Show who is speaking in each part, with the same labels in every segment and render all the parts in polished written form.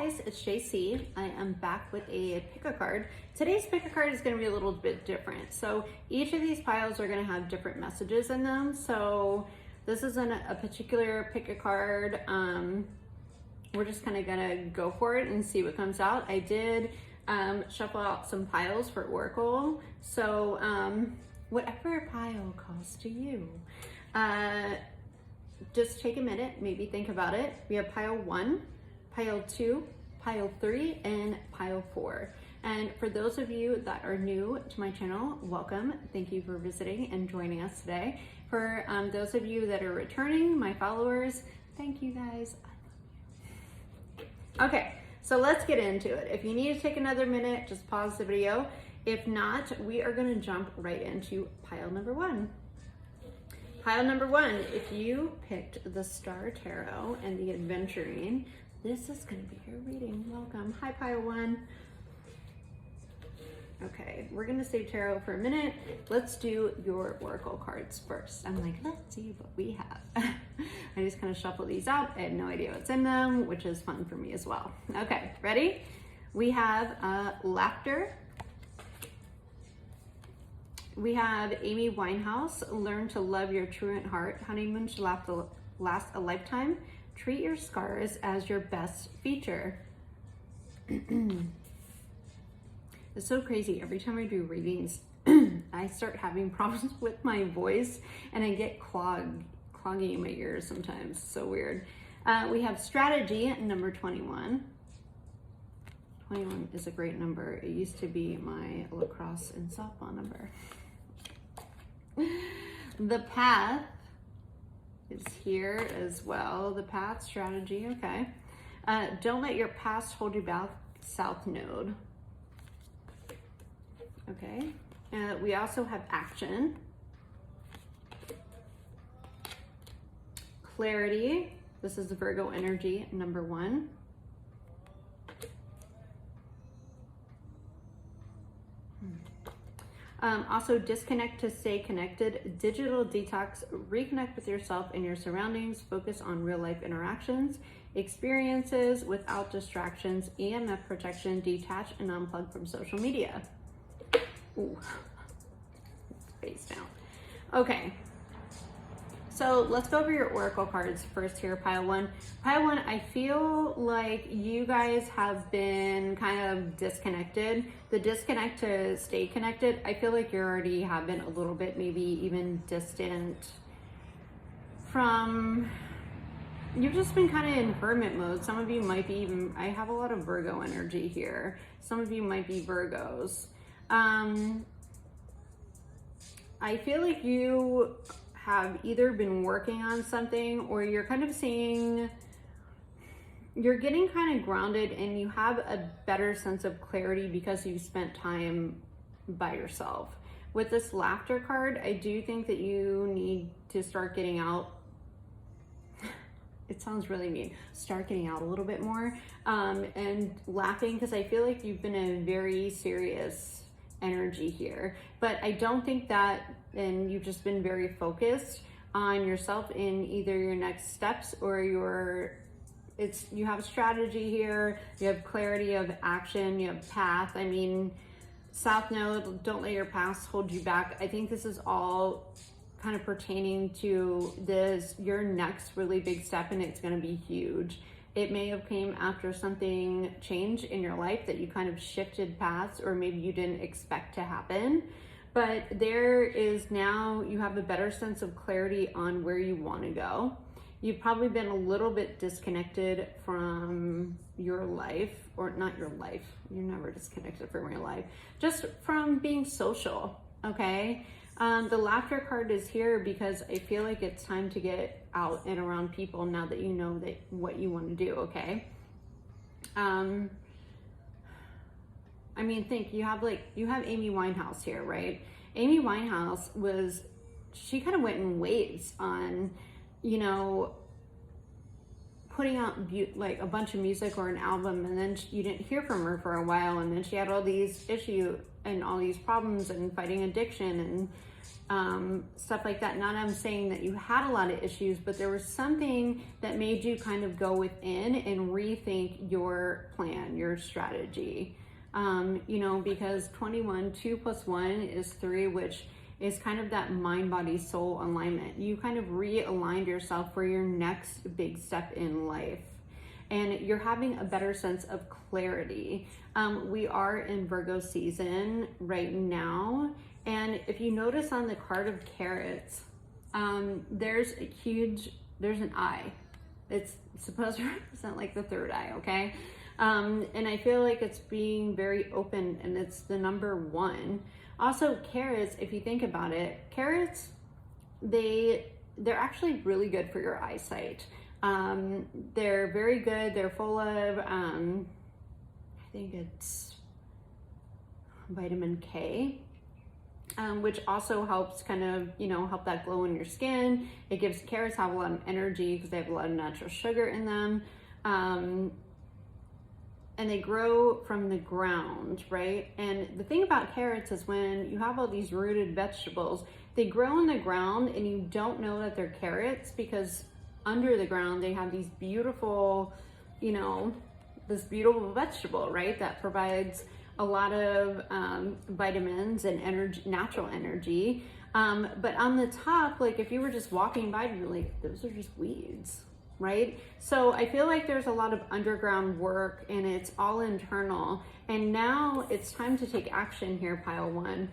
Speaker 1: guys, it's JC. I am back with a pick a card. Today's pick a card is going to be a little bit different. So each of these piles are going to have different messages in them. So this isn't a particular pick a card. We're just kind of going to go for it and see what comes out. I did shuffle out some piles for Oracle. So whatever pile calls to you. Just take a minute, maybe think about it. We have pile 1, pile 2, pile 3, and pile 4. And for those of you that are new to my channel, welcome. Thank you for visiting and joining us today. For those of you that are returning, my followers, thank you guys. I love you. Okay, so let's get into it. If you need to take another minute, just pause the video. If not, we are gonna jump right into pile number 1. Pile number 1, if you picked the Star Tarot and the Adventuring, this is going to be your reading. Welcome. Hi, pile 1. Okay, we're going to save tarot for a minute. Let's do your Oracle cards first. I'm like, let's see what we have. I just kind of shuffle these out. I had no idea what's in them, which is fun for me as well. Okay, ready? We have laughter. We have Amy Winehouse, learn to love your truant heart. Honeymoon should last a lifetime. Treat your scars as your best feature. It's so crazy. Every time I do readings, I start having problems with my voice and I get clogging in my ears sometimes. So weird. We have strategy, number 21. 21 is a great number. It used to be my lacrosse and softball number. The path is here as well. The path strategy, okay. Don't let your past hold you back, South Node. Okay. We also have action. Clarity. This is the Virgo energy, number 1. Also, disconnect to stay connected, digital detox, reconnect with yourself and your surroundings, focus on real life interactions, experiences without distractions, EMF protection, detach and unplug from social media. Ooh, face down. Okay, so let's go over your Oracle cards first here, pile 1. Pile 1, I feel like you guys have been kind of disconnected. The disconnect to stay connected, I feel like you already have been a little bit, maybe even distant from, you've just been kind of in hermit mode. Some of you might be even, I have a lot of Virgo energy here. Some of you might be Virgos. I feel like you have either been working on something or you're kind of seeing, you're getting kind of grounded and you have a better sense of clarity because you spent time by yourself. With this laughter card, I do think that you need to start getting out. It sounds really mean. Start getting out a little bit more and laughing, because I feel like you've been in a very serious energy here, but I don't think that, and you've just been very focused on yourself in either your next steps or you have strategy here, you have clarity of action, you have path. I mean, South Node, don't let your past hold you back. I think this is all kind of pertaining to your next really big step, and it's going to be huge. It may have came after something changed in your life that you kind of shifted paths, or maybe you didn't expect to happen. But there is now, you have a better sense of clarity on where you want to go. You've probably been a little bit disconnected from your life, or not your life. You're never disconnected from your life. Just from being social, okay? The laughter card is here because I feel like it's time to get out and around people now that you know that what you want to do, okay? I mean, think, you have Amy Winehouse here, right? Amy Winehouse she kind of went in waves on, you know, putting out like a bunch of music or an album, and then you didn't hear from her for a while, and then she had all these issues and all these problems and fighting addiction and stuff like that. Not I'm saying that you had a lot of issues, but there was something that made you kind of go within and rethink your plan, your strategy. You know, because 21, 2 + 1 is 3, which is kind of that mind, body, soul alignment. You kind of realigned yourself for your next big step in life. And you're having a better sense of clarity. We are in Virgo season right now. And if you notice on the card of carrots, there's an eye. It's supposed to represent like the third eye, okay? And I feel like it's being very open, and it's the number 1. Also, carrots, if you think about it, carrots, they're actually really good for your eyesight. They're very good. They're full of, I think it's vitamin K, which also helps kind of, you know, help that glow in your skin. It gives carrots have a lot of energy because they have a lot of natural sugar in them. And they grow from the ground, right? And the thing about carrots is when you have all these rooted vegetables, they grow in the ground and you don't know that they're carrots, because under the ground they have these beautiful, you know, this beautiful vegetable, right? That provides a lot of vitamins and energy, natural energy. But on the top, like if you were just walking by, you'd be like, those are just weeds, right? So I feel like there's a lot of underground work and it's all internal. And now it's time to take action here, pile 1.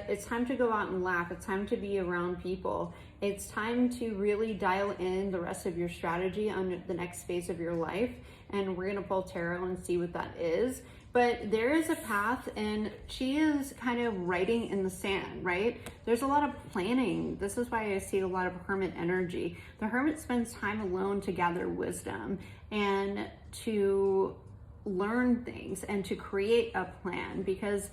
Speaker 1: It's time to go out and laugh. It's time to be around people. It's time to really dial in the rest of your strategy on the next phase of your life. And we're going to pull tarot and see what that is. But there is a path, and she is kind of writing in the sand, right? There's a lot of planning. This is why I see a lot of hermit energy. The hermit spends time alone to gather wisdom and to learn things and to create a plan, because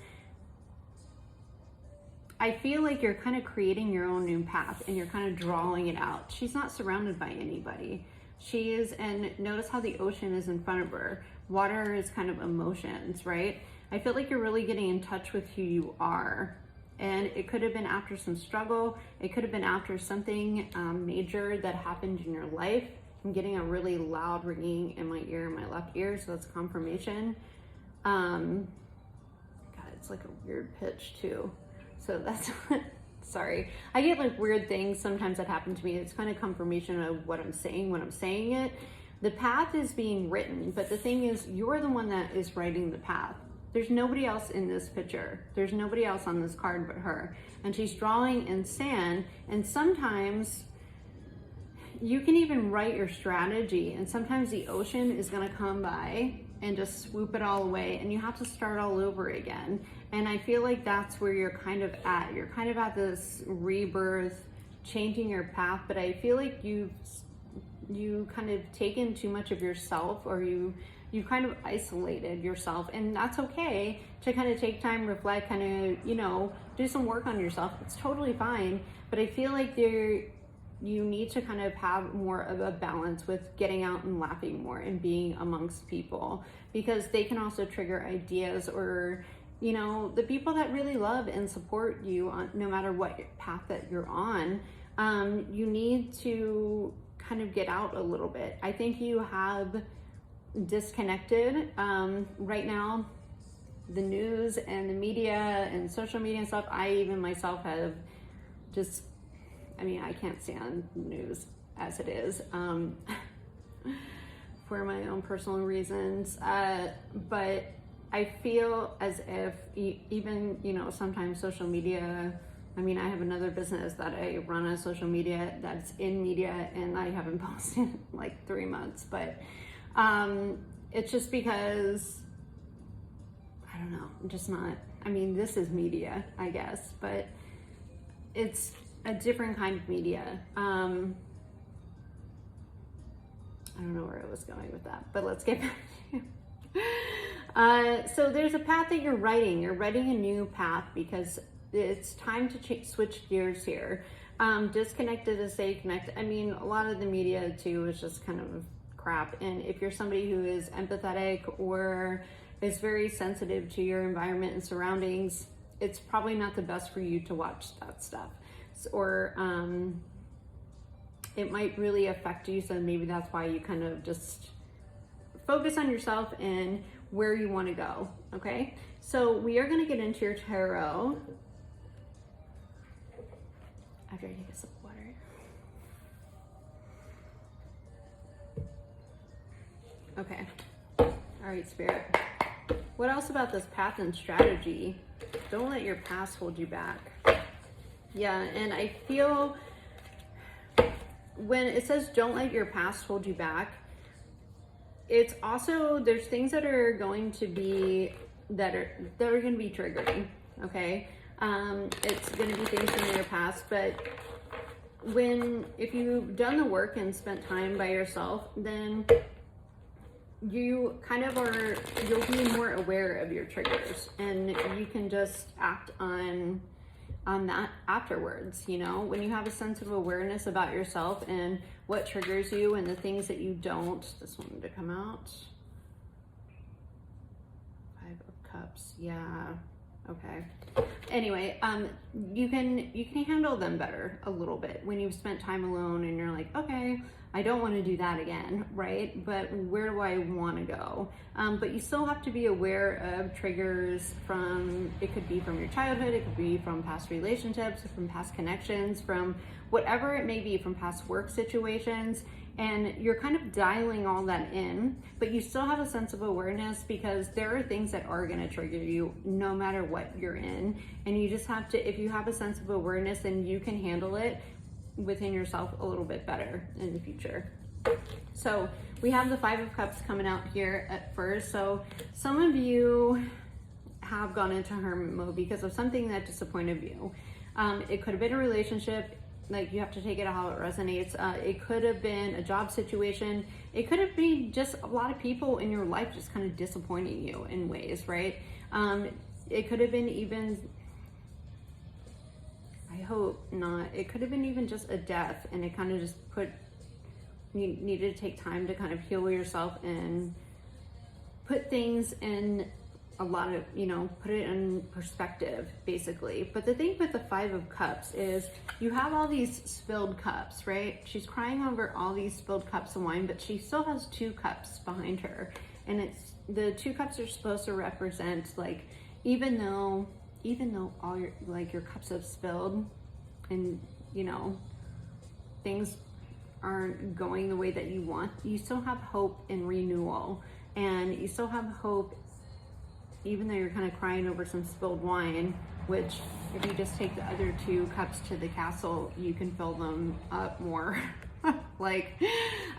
Speaker 1: I feel like you're kind of creating your own new path and you're kind of drawing it out. She's not surrounded by anybody. She is, and notice how the ocean is in front of her. Water is kind of emotions, right? I feel like you're really getting in touch with who you are. And it could have been after some struggle. It could have been after something major that happened in your life. I'm getting a really loud ringing in my ear, in my left ear, so that's confirmation. God, it's like a weird pitch too. So that's, sorry. I get like weird things sometimes that happen to me. It's kind of confirmation of what I'm saying when I'm saying it. The path is being written, but the thing is, you're the one that is writing the path. There's nobody else in this picture. There's nobody else on this card but her. And she's drawing in sand, and sometimes you can even write your strategy, and sometimes the ocean is gonna come by and just swoop it all away, and you have to start all over again. And I feel like that's where you're kind of at. You're kind of at this rebirth, changing your path, but I feel like you kind of taken too much of yourself, or you kind of isolated yourself, and that's okay to kind of take time, reflect, kind of, you know, do some work on yourself. It's totally fine, but I feel like you need to kind of have more of a balance with getting out and laughing more and being amongst people, because they can also trigger ideas, or, you know, the people that really love and support you on no matter what path that you're on. You need to kind of get out a little bit. I think you have disconnected right now. The news and the media and social media and stuff, I even myself have just, I mean, I can't stand news as it is for my own personal reasons, but I feel as if even, you know, sometimes social media, I mean, I have another business that I run on social media that's in media, and I haven't posted in like 3 months, but it's just because, I don't know, I'm just not, I mean, this is media, I guess, but it's a different kind of media. I don't know where I was going with that, but let's get back to so there's a path that you're writing. You're writing a new path because it's time to switch gears here. Disconnected to stay connected. I mean, a lot of the media too is just kind of crap. And if you're somebody who is empathetic or is very sensitive to your environment and surroundings, it's probably not the best for you to watch that stuff. Or it might really affect you. So maybe that's why you kind of just focus on yourself and where you want to go. Okay, so we are going to get into your tarot after I take a sip of water. Okay, all right, Spirit. What else about this path and strategy? Don't let your past hold you back. Yeah, and I feel when it says don't let your past hold you back, it's also, there's things that are going to be, that are going to be triggering, okay? It's going to be things from your past, but if you've done the work and spent time by yourself, then you kind of you'll be more aware of your triggers, and you can just act on that afterwards. You know, when you have a sense of awareness about yourself and what triggers you and the things that you don't. This one to come out. 5 of Cups. Yeah. Okay. Anyway, you can handle them better a little bit when you've spent time alone and you're like, okay, I don't want to do that again, right? But where do I want to go? But you still have to be aware of triggers it could be from your childhood, it could be from past relationships, from past connections, from whatever it may be, from past work situations. And you're kind of dialing all that in, but you still have a sense of awareness, because there are things that are going to trigger you no matter what you're in. And you just have to, if you have a sense of awareness, then you can handle it within yourself a little bit better in the future. So we have the 5 of Cups coming out here at first. So some of you have gone into hermit mode because of something that disappointed you. It could have been a relationship. Like, you have to take it how it resonates. It could have been a job situation. It could have been just a lot of people in your life just kind of disappointing you in ways, right? It could have been even, I hope not, it could have been even just a death, and it kind of just you needed to take time to kind of heal yourself and put things in a lot of, put it in perspective, basically. But the thing with the 5 of Cups is you have all these spilled cups, right? She's crying over all these spilled cups of wine, but she still has 2 cups behind her. And it's, the 2 cups are supposed to represent, like, even though all your cups have spilled and, things aren't going the way that you want, you still have hope in renewal. And you still have hope, even though you're kind of crying over some spilled wine, which if you just take the other 2 cups to the castle, you can fill them up more. Like,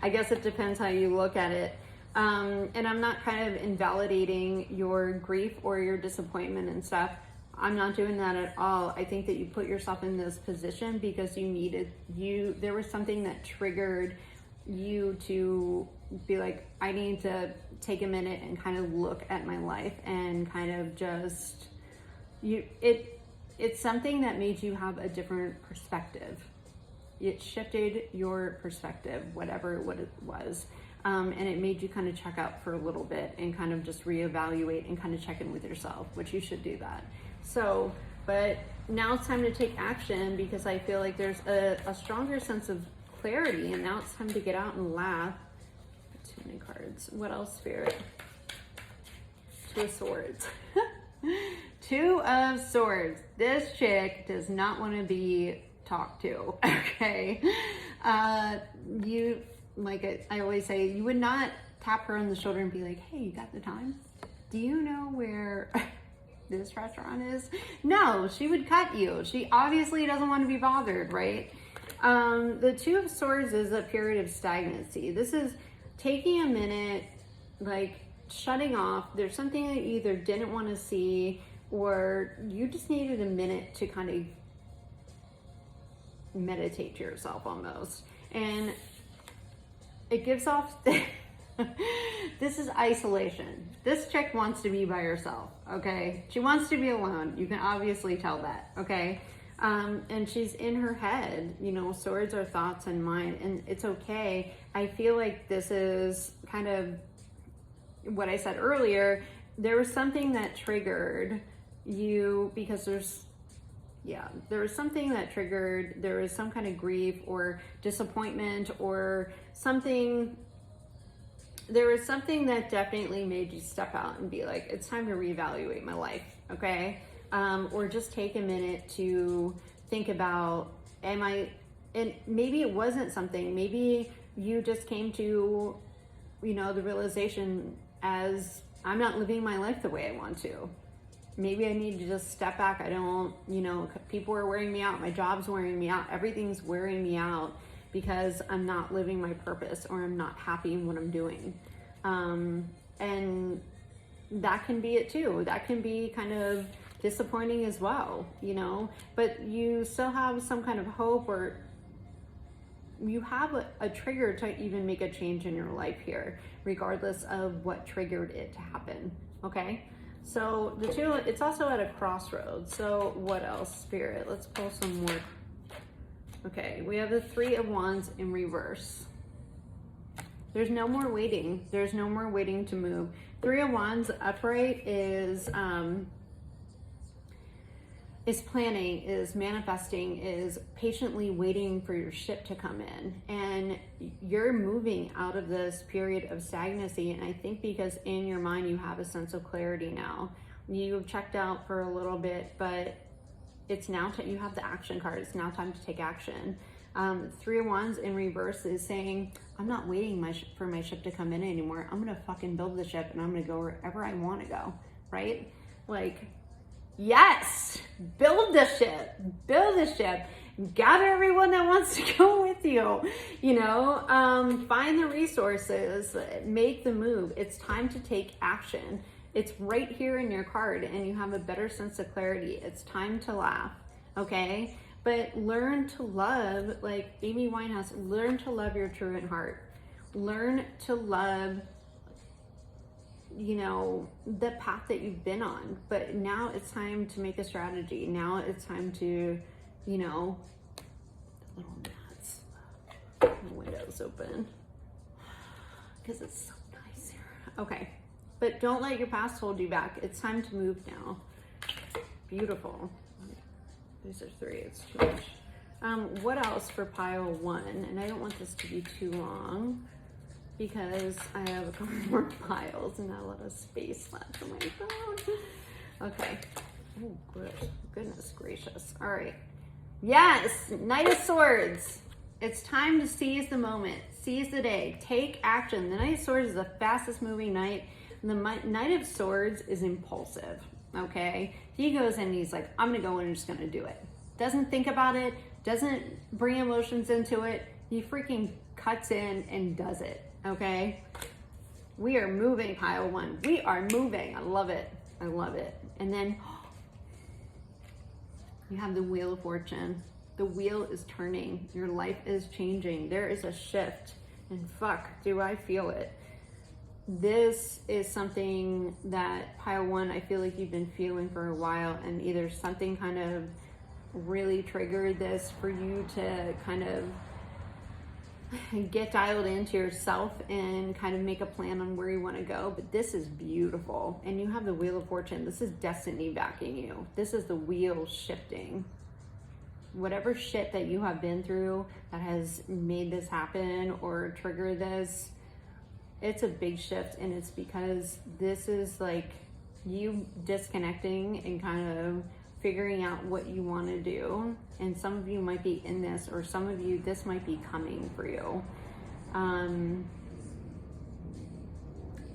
Speaker 1: I guess it depends how you look at it. And I'm not kind of invalidating your grief or your disappointment and stuff. I'm not doing that at all. I think that you put yourself in this position because there was something that triggered you to be like, I need to take a minute and kind of look at my life and kind of just, it's something that made you have a different perspective. It shifted your perspective, whatever it was. And it made you kind of check out for a little bit and kind of just reevaluate and kind of check in with yourself, which you should do that. So, but now it's time to take action, because I feel like there's a stronger sense of clarity, and now it's time to get out and laugh. Too many cards. What else, Spirit? 2 of Swords. 2 of Swords. This chick does not want to be talked to, okay? Like I always say, you would not tap her on the shoulder and be like, hey, you got the time? Do you know where this restaurant is? No, she would cut you. She obviously doesn't want to be bothered, right? The 2 of Swords is a period of stagnancy. This is taking a minute, like shutting off. There's something that you either didn't want to see, or you just needed a minute to kind of meditate to yourself almost. And it gives off, this is isolation. This chick wants to be by herself, okay? She wants to be alone. You can obviously tell that, okay? And she's in her head, you know, swords are thoughts and mind, and it's okay. I feel like this is kind of what I said earlier. There was something that triggered you because there was something that triggered, there was some kind of grief or disappointment or something. There was something that definitely made you step out and be like, it's time to reevaluate my life, okay? Or just take a minute to think about, and maybe it wasn't something, maybe you just came to, you know, the realization as, I'm not living my life the way I want to. Maybe I need to just step back. I don't, you know, people are wearing me out. My job's wearing me out. Everything's wearing me out because I'm not living my purpose or I'm not happy in what I'm doing. And that can be it too. That can be kind of disappointing as well, you know, but you still have some kind of hope, or you have a trigger to even make a change in your life here, regardless of what triggered it to happen, okay? So the two, it's also at a crossroads. So what else, Spirit? Let's pull some more. Okay, we have the Three of Wands in reverse. There's no more waiting. There's no more waiting to move. Three of Wands upright is planning, is manifesting, is patiently waiting for your ship to come in. And you're moving out of this period of stagnancy. And I think because in your mind, you have a sense of clarity now. You've checked out for a little bit, but it's now you have the action card. It's now time to take action. Three of Wands in reverse is saying, I'm not waiting for my ship to come in anymore. I'm going to fucking build the ship and I'm going to go wherever I want to go, right? Like, yes, build the ship, gather everyone that wants to go with you, you know, find the resources, make the move. It's time to take action. It's right here in your card and you have a better sense of clarity. It's time to laugh, okay? But learn to love, like Amy Winehouse, learn to love your truant heart. Learn to love, you know, the path that you've been on. But now it's time to make a strategy. Now it's time to, you know, the little gnats. The window's open because it's so nice here. Okay, but don't let your past hold you back. It's time to move now. Beautiful. These are three, it's too much. What else for pile one? And I don't want this to be too long because I have a couple more piles and not a lot of space left on my phone. Okay. Oh, goodness gracious. All right. Yes, Knight of Swords. It's time to seize the moment, seize the day, take action. The Knight of Swords is the fastest moving knight. The Knight of Swords is impulsive. Okay, he goes and he's like, I'm gonna go in and just gonna do it. Doesn't think about it, doesn't bring emotions into it. He freaking cuts in and does it. Okay, we are moving, pile one. We are moving. I love it. I love it. And then you have the Wheel of Fortune. The wheel is turning. Your life is changing. There is a shift, and fuck, do I feel it. This is something that pile one, I feel like you've been feeling for a while, and either something kind of really triggered this for you to kind of get dialed into yourself and kind of make a plan on where you want to go. But this is beautiful. And you have the Wheel of Fortune. This is destiny backing you. This is the wheel shifting. Whatever shit that you have been through that has made this happen or triggered this, it's a big shift, and it's because this is like you disconnecting and kind of figuring out what you want to do. And some of you might be in this, or some of you, this might be coming for you.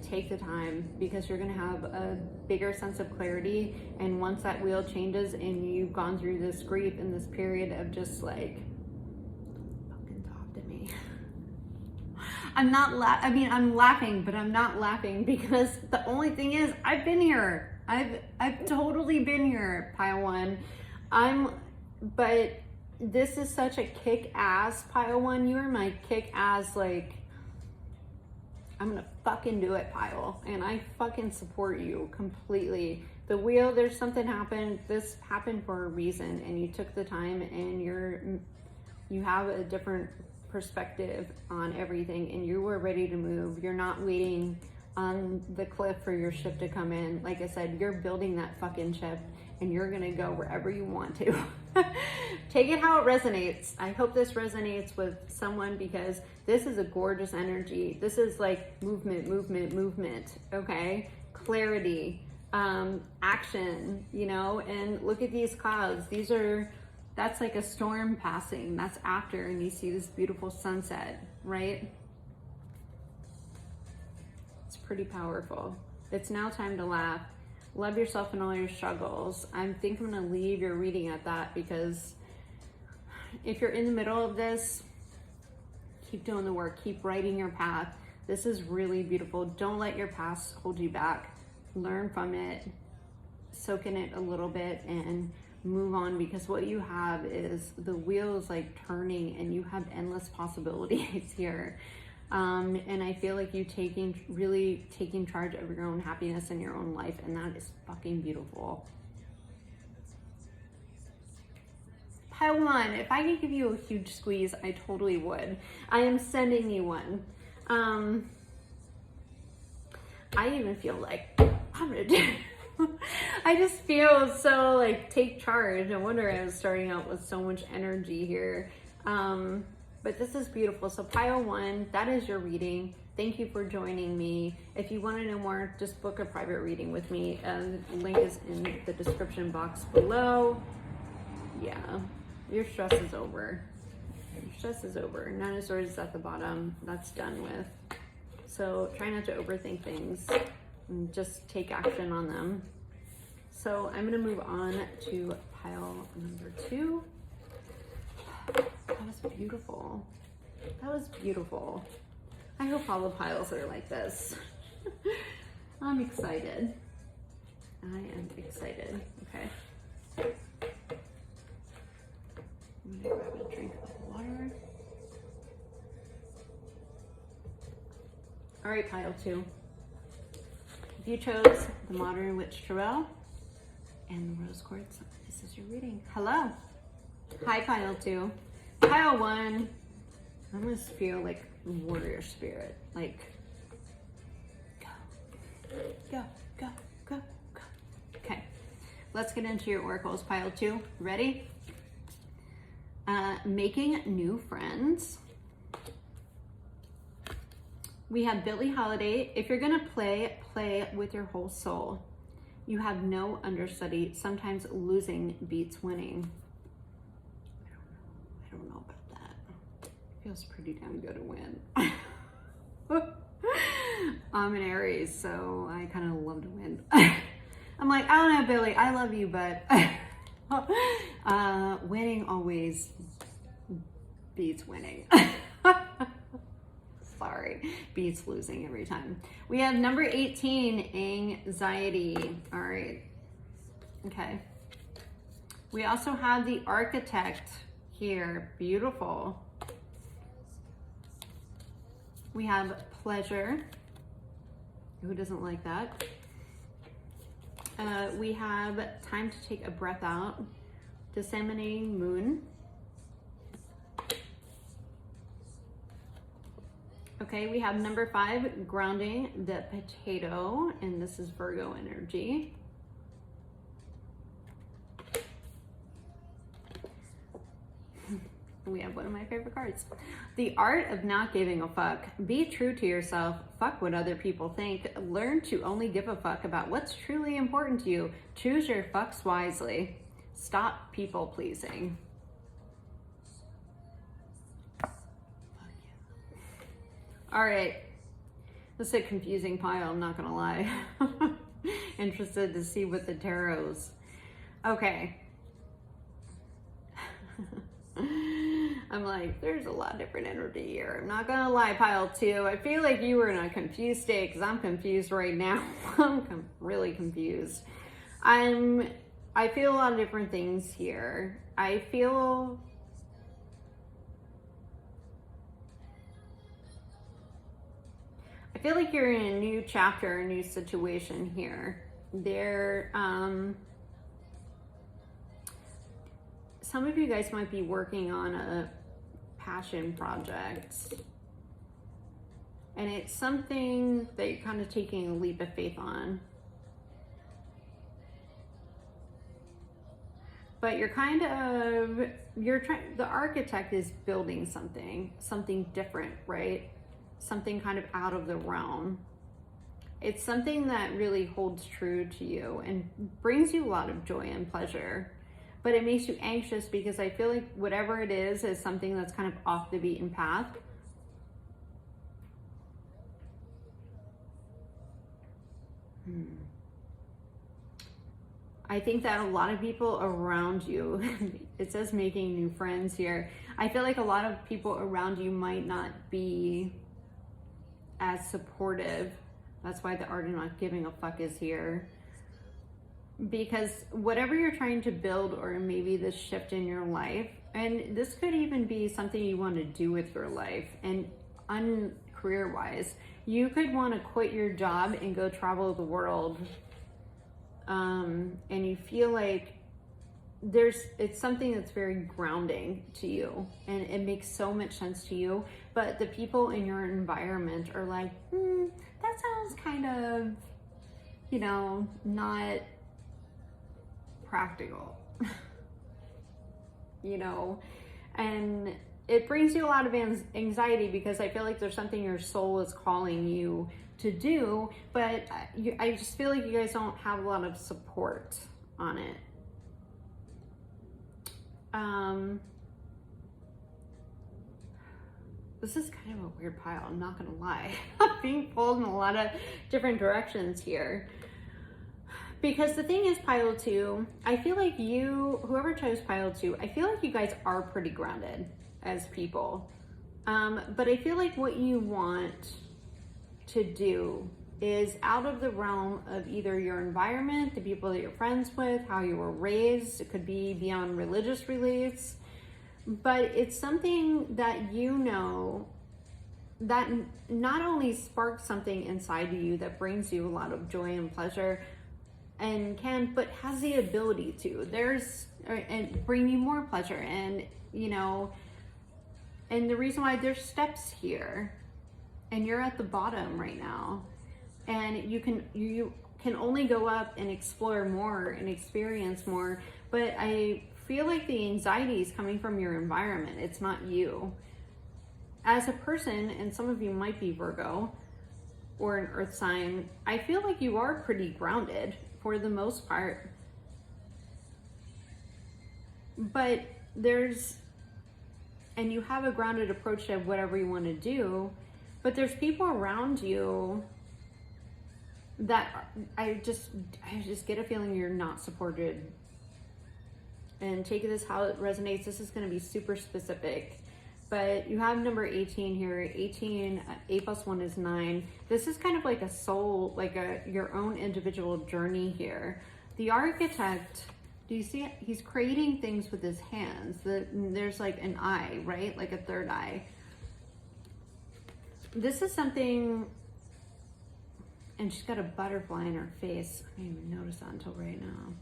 Speaker 1: Take the time, because you're going to have a bigger sense of clarity. And once that wheel changes and you've gone through this grief and this period of just like, fucking talk to me. I'm laughing, but I'm not laughing because the only thing is I've been here. I've totally been here, pile one. But this is such a kick-ass pile one. You are my kick-ass, like, I'm gonna fucking do it, pile. And I fucking support you completely. The wheel, there's something happened. This happened for a reason, and you took the time, and you have a different perspective on everything, and you were ready to move. You're not waiting on the cliff for your ship to come in. Like I said, you're building that fucking ship, and you're gonna go wherever you want to. Take it how it resonates. I hope this resonates with someone, because this is a gorgeous energy. This is like movement, movement, movement, okay? Clarity, action, you know? And look at these clouds. That's like a storm passing. That's after, and you see this beautiful sunset, right? It's pretty powerful. It's now time to laugh. Love yourself and all your struggles. I think I'm gonna leave your reading at that, because if you're in the middle of this, keep doing the work, keep writing your path. This is really beautiful. Don't let your past hold you back. Learn from it, soak in it a little bit, and move on, because what you have is the wheel is like turning, and you have endless possibilities here. And I feel like you really taking charge of your own happiness and your own life, and that is fucking beautiful. Pile 1, if I could give you a huge squeeze, I totally would. I am sending you one. I even feel like I'm gonna do I just feel so like take charge. No wonder I was starting out with so much energy here. But this is beautiful. So pile 1, that is your reading. Thank you for joining me. If you want to know more, just book a private reading with me. The link is in the description box below. Yeah, your stress is over. Your stress is over. 9 of Swords is at the bottom. That's done with. So try not to overthink things, and just take action on them. So I'm going to move on to pile number 2. That was beautiful. That was beautiful. I hope all the piles are like this. I'm excited. I am excited. Okay. I'm gonna grab a drink of water. All right, pile 2. If you chose the Modern Witch Tarot and the Rose Quartz, this is your reading. Hello. Hi, pile 2. Pile 1, I almost feel like warrior spirit. Like, go, go, go, go, go. Okay, let's get into your oracles. Pile 2, ready? Making new friends. We have Billie Holiday. If you're gonna play with your whole soul. You have no understudy. Sometimes losing beats winning. I don't know about that. Feels pretty damn good to win. I'm an Aries, so I kind of love to win. I'm like, I don't know, Billie, I love you, but winning always beats winning. Sorry, beats losing every time. We have number 18, anxiety. All right. Okay. We also have the Architect here. Beautiful. We have pleasure. Who doesn't like that? We have time to take a breath out. Disseminating moon. Okay, we have number 5, grounding the potato, and this is Virgo energy. We have one of my favorite cards. The art of not giving a fuck. Be true to yourself. Fuck what other people think. Learn to only give a fuck about what's truly important to you. Choose your fucks wisely. Stop people pleasing. All right, this is a confusing pile, I'm not gonna lie. Interested to see what the tarot's. Okay. I'm like, there's a lot of different energy here. I'm not gonna lie, pile 2. I feel like you were in a confused state, because I'm confused right now. I'm really confused. I feel a lot of different things here. I feel feel like you're in a new chapter, a new situation here. Some of you guys might be working on a passion project. And it's something that you're kind of taking a leap of faith on. But you're the architect is building something different, right? Something kind of out of the realm. It's something that really holds true to you and brings you a lot of joy and pleasure. But it makes you anxious because I feel like whatever it is something that's kind of off the beaten path. I think that a lot of people around you, it says making new friends here. I feel like a lot of people around you might not be as supportive. That's why the art of not giving a fuck is here. Because whatever you're trying to build, or maybe this shift in your life, and this could even be something you want to do with your life and career wise, you could want to quit your job and go travel the world. And you feel like it's something that's very grounding to you and it makes so much sense to you, but the people in your environment are like, that sounds kind of, not practical, and it brings you a lot of anxiety because I feel like there's something your soul is calling you to do, but I just feel like you guys don't have a lot of support on it. This is kind of a weird pile, I'm not gonna lie. I'm being pulled in a lot of different directions here. Because the thing is, pile 2, I feel like whoever chose pile 2, I feel like you guys are pretty grounded as people. But I feel like what you want to do is out of the realm of either your environment, the people that you're friends with, how you were raised. It could be beyond religious beliefs, but it's something that that not only sparks something inside of you that brings you a lot of joy and pleasure but has the ability to and bring you more pleasure, and and the reason why there's steps here and you're at the bottom right now, and you can only go up and explore more and experience more. But I feel like the anxiety is coming from your environment. It's not you as a person. And some of you might be Virgo or an earth sign. I feel like you are pretty grounded for the most part, but and you have a grounded approach to whatever you want to do, but there's people around you that I just get a feeling you're not supported. And take this how it resonates. This is going to be super specific, but you have number 18 here. 18, 8 plus 1 is 9. This is kind of like a soul, like your own individual journey here. The architect, do you see it? He's creating things with his hands. There's like an eye, right? Like a third eye. This is something, and she's got a butterfly in her face. I didn't even notice that until right now.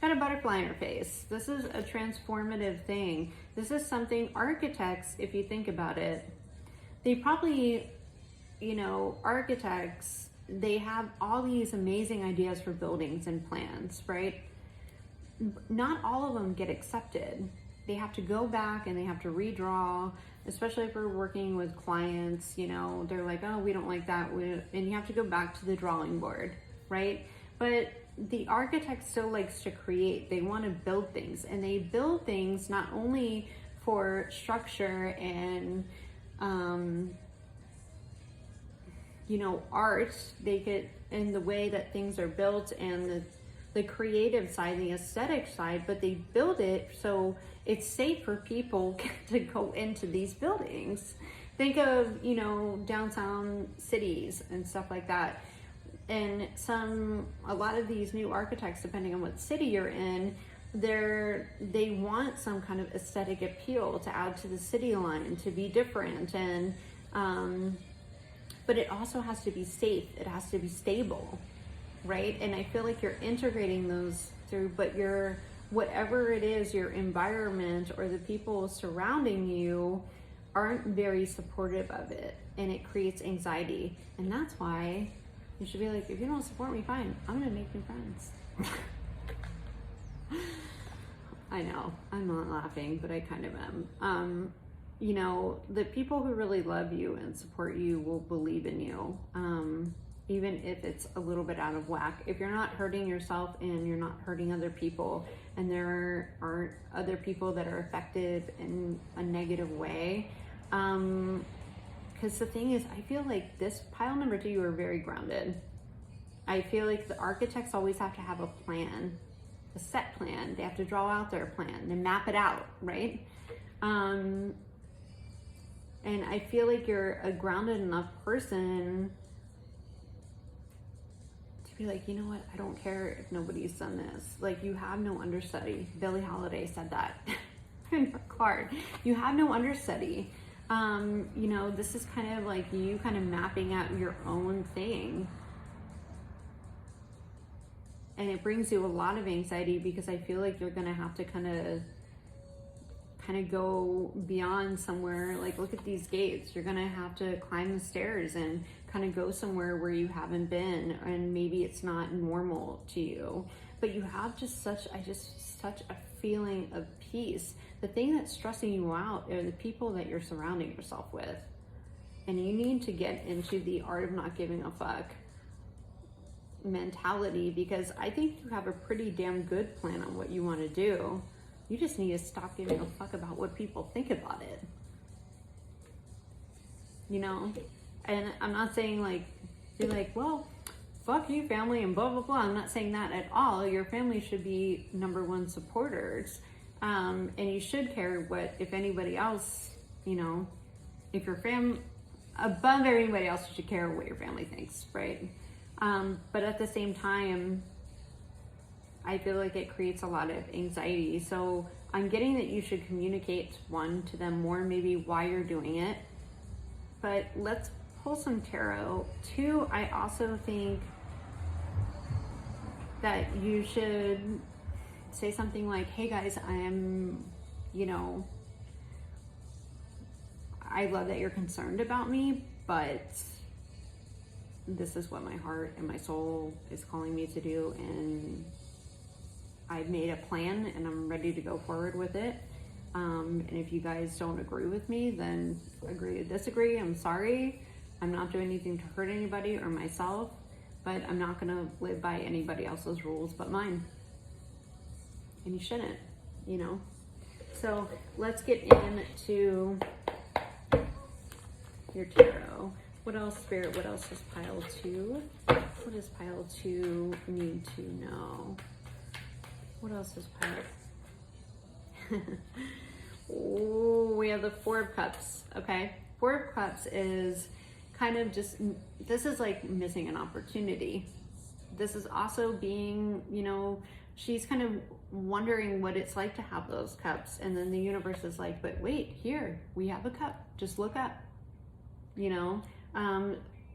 Speaker 1: Got a butterfly in her face. This is a transformative thing. This is something architects, if you think about it, they probably, architects, they have all these amazing ideas for buildings and plans, right? Not all of them get accepted. They have to go back and they have to redraw, especially if we're working with clients, they're like, oh, we don't like that. And you have to go back to the drawing board, right? But the architect still likes to create. They want to build things, and they build things not only for structure and art. They get in the way that things are built and the creative side, the aesthetic side, but they build it so it's safe for people to go into these buildings. Think of downtown cities and stuff like that. And a lot of these new architects, depending on what city you're in, they want some kind of aesthetic appeal to add to the city line, to be different. And but it also has to be safe. It has to be stable, right? And I feel like you're integrating those through, but whatever it is, your environment or the people surrounding you aren't very supportive of it, and it creates anxiety. And that's why you should be like, if you don't support me, fine, I'm gonna make new friends. I know, I'm not laughing, but I kind of am. You know, the people who really love you and support you will believe in you, even if it's a little bit out of whack. If you're not hurting yourself and you're not hurting other people, and there aren't other people that are affected in a negative way. Because the thing is, I feel like this pile number 2, you are very grounded. I feel like the architects always have to have a plan, a set plan. They have to draw out their plan and map it out, right? And I feel like you're a grounded enough person to be like, you know what? I don't care if nobody's done this. Like, you have no understudy. Billie Holiday said that in her card. You have no understudy. You know, this is kind of like you kind of mapping out your own thing. And it brings you a lot of anxiety because I feel like you're going to have to kind of go beyond somewhere. Like, look at these gates. You're going to have to climb the stairs and kind of go somewhere where you haven't been, and maybe it's not normal to you, but you have just such a feeling of peace. The thing that's stressing you out are the people that you're surrounding yourself with. And you need to get into the art of not giving a fuck mentality, because I think you have a pretty damn good plan on what you want to do. You just need to stop giving a fuck about what people think about it. You know? And I'm not saying like, be like, well, fuck you, family, and blah, blah, blah. I'm not saying that at all. Your family should be number one supporters. And you should care what, if anybody else, you know, if your above everybody else, you should care what your family thinks, right? But at the same time, I feel like it creates a lot of anxiety. So I'm getting that you should communicate, one, to them more, maybe why you're doing it. But let's pull some tarot. Two, I also think that you should say something like, hey guys, I am, you know, I love that you're concerned about me, but this is what my heart and my soul is calling me to do, and I've made a plan and I'm ready to go forward with it. And if you guys don't agree with me, then agree to disagree. I'm sorry. I'm not doing anything to hurt anybody or myself, but I'm not going to live by anybody else's rules but mine. And you shouldn't, you know? So let's get into your tarot. What else, Spirit? What else is pile 2? What does pile 2 need to know? What else is pile? Oh, we have the Four of Cups. Okay. Four of Cups is kind of just, this is like missing an opportunity. This is also being, you know, she's kind of wondering what it's like to have those cups. And then the universe is like, but wait, here, we have a cup. Just look up, you know.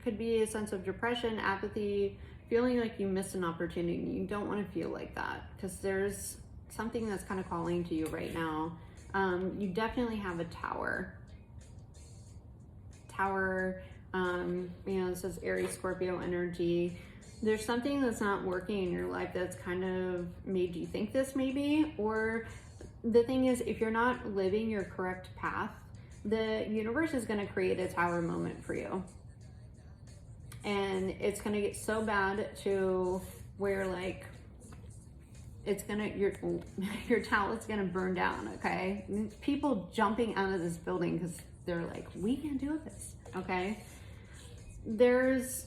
Speaker 1: Could be a sense of depression, apathy, feeling like you missed an opportunity. You don't want to feel like that, because there's something that's kind of calling to you right now. You definitely have a tower. You know, this is Aries, Scorpio energy. There's something that's not working in your life that's kind of made you think this maybe. Or the thing is, if you're not living your correct path, the universe is going to create a tower moment for you. And it's going to get so bad to where like, it's gonna, your talent's gonna burn down, okay? People jumping out of this building because they're like, we can't do this, okay? There's,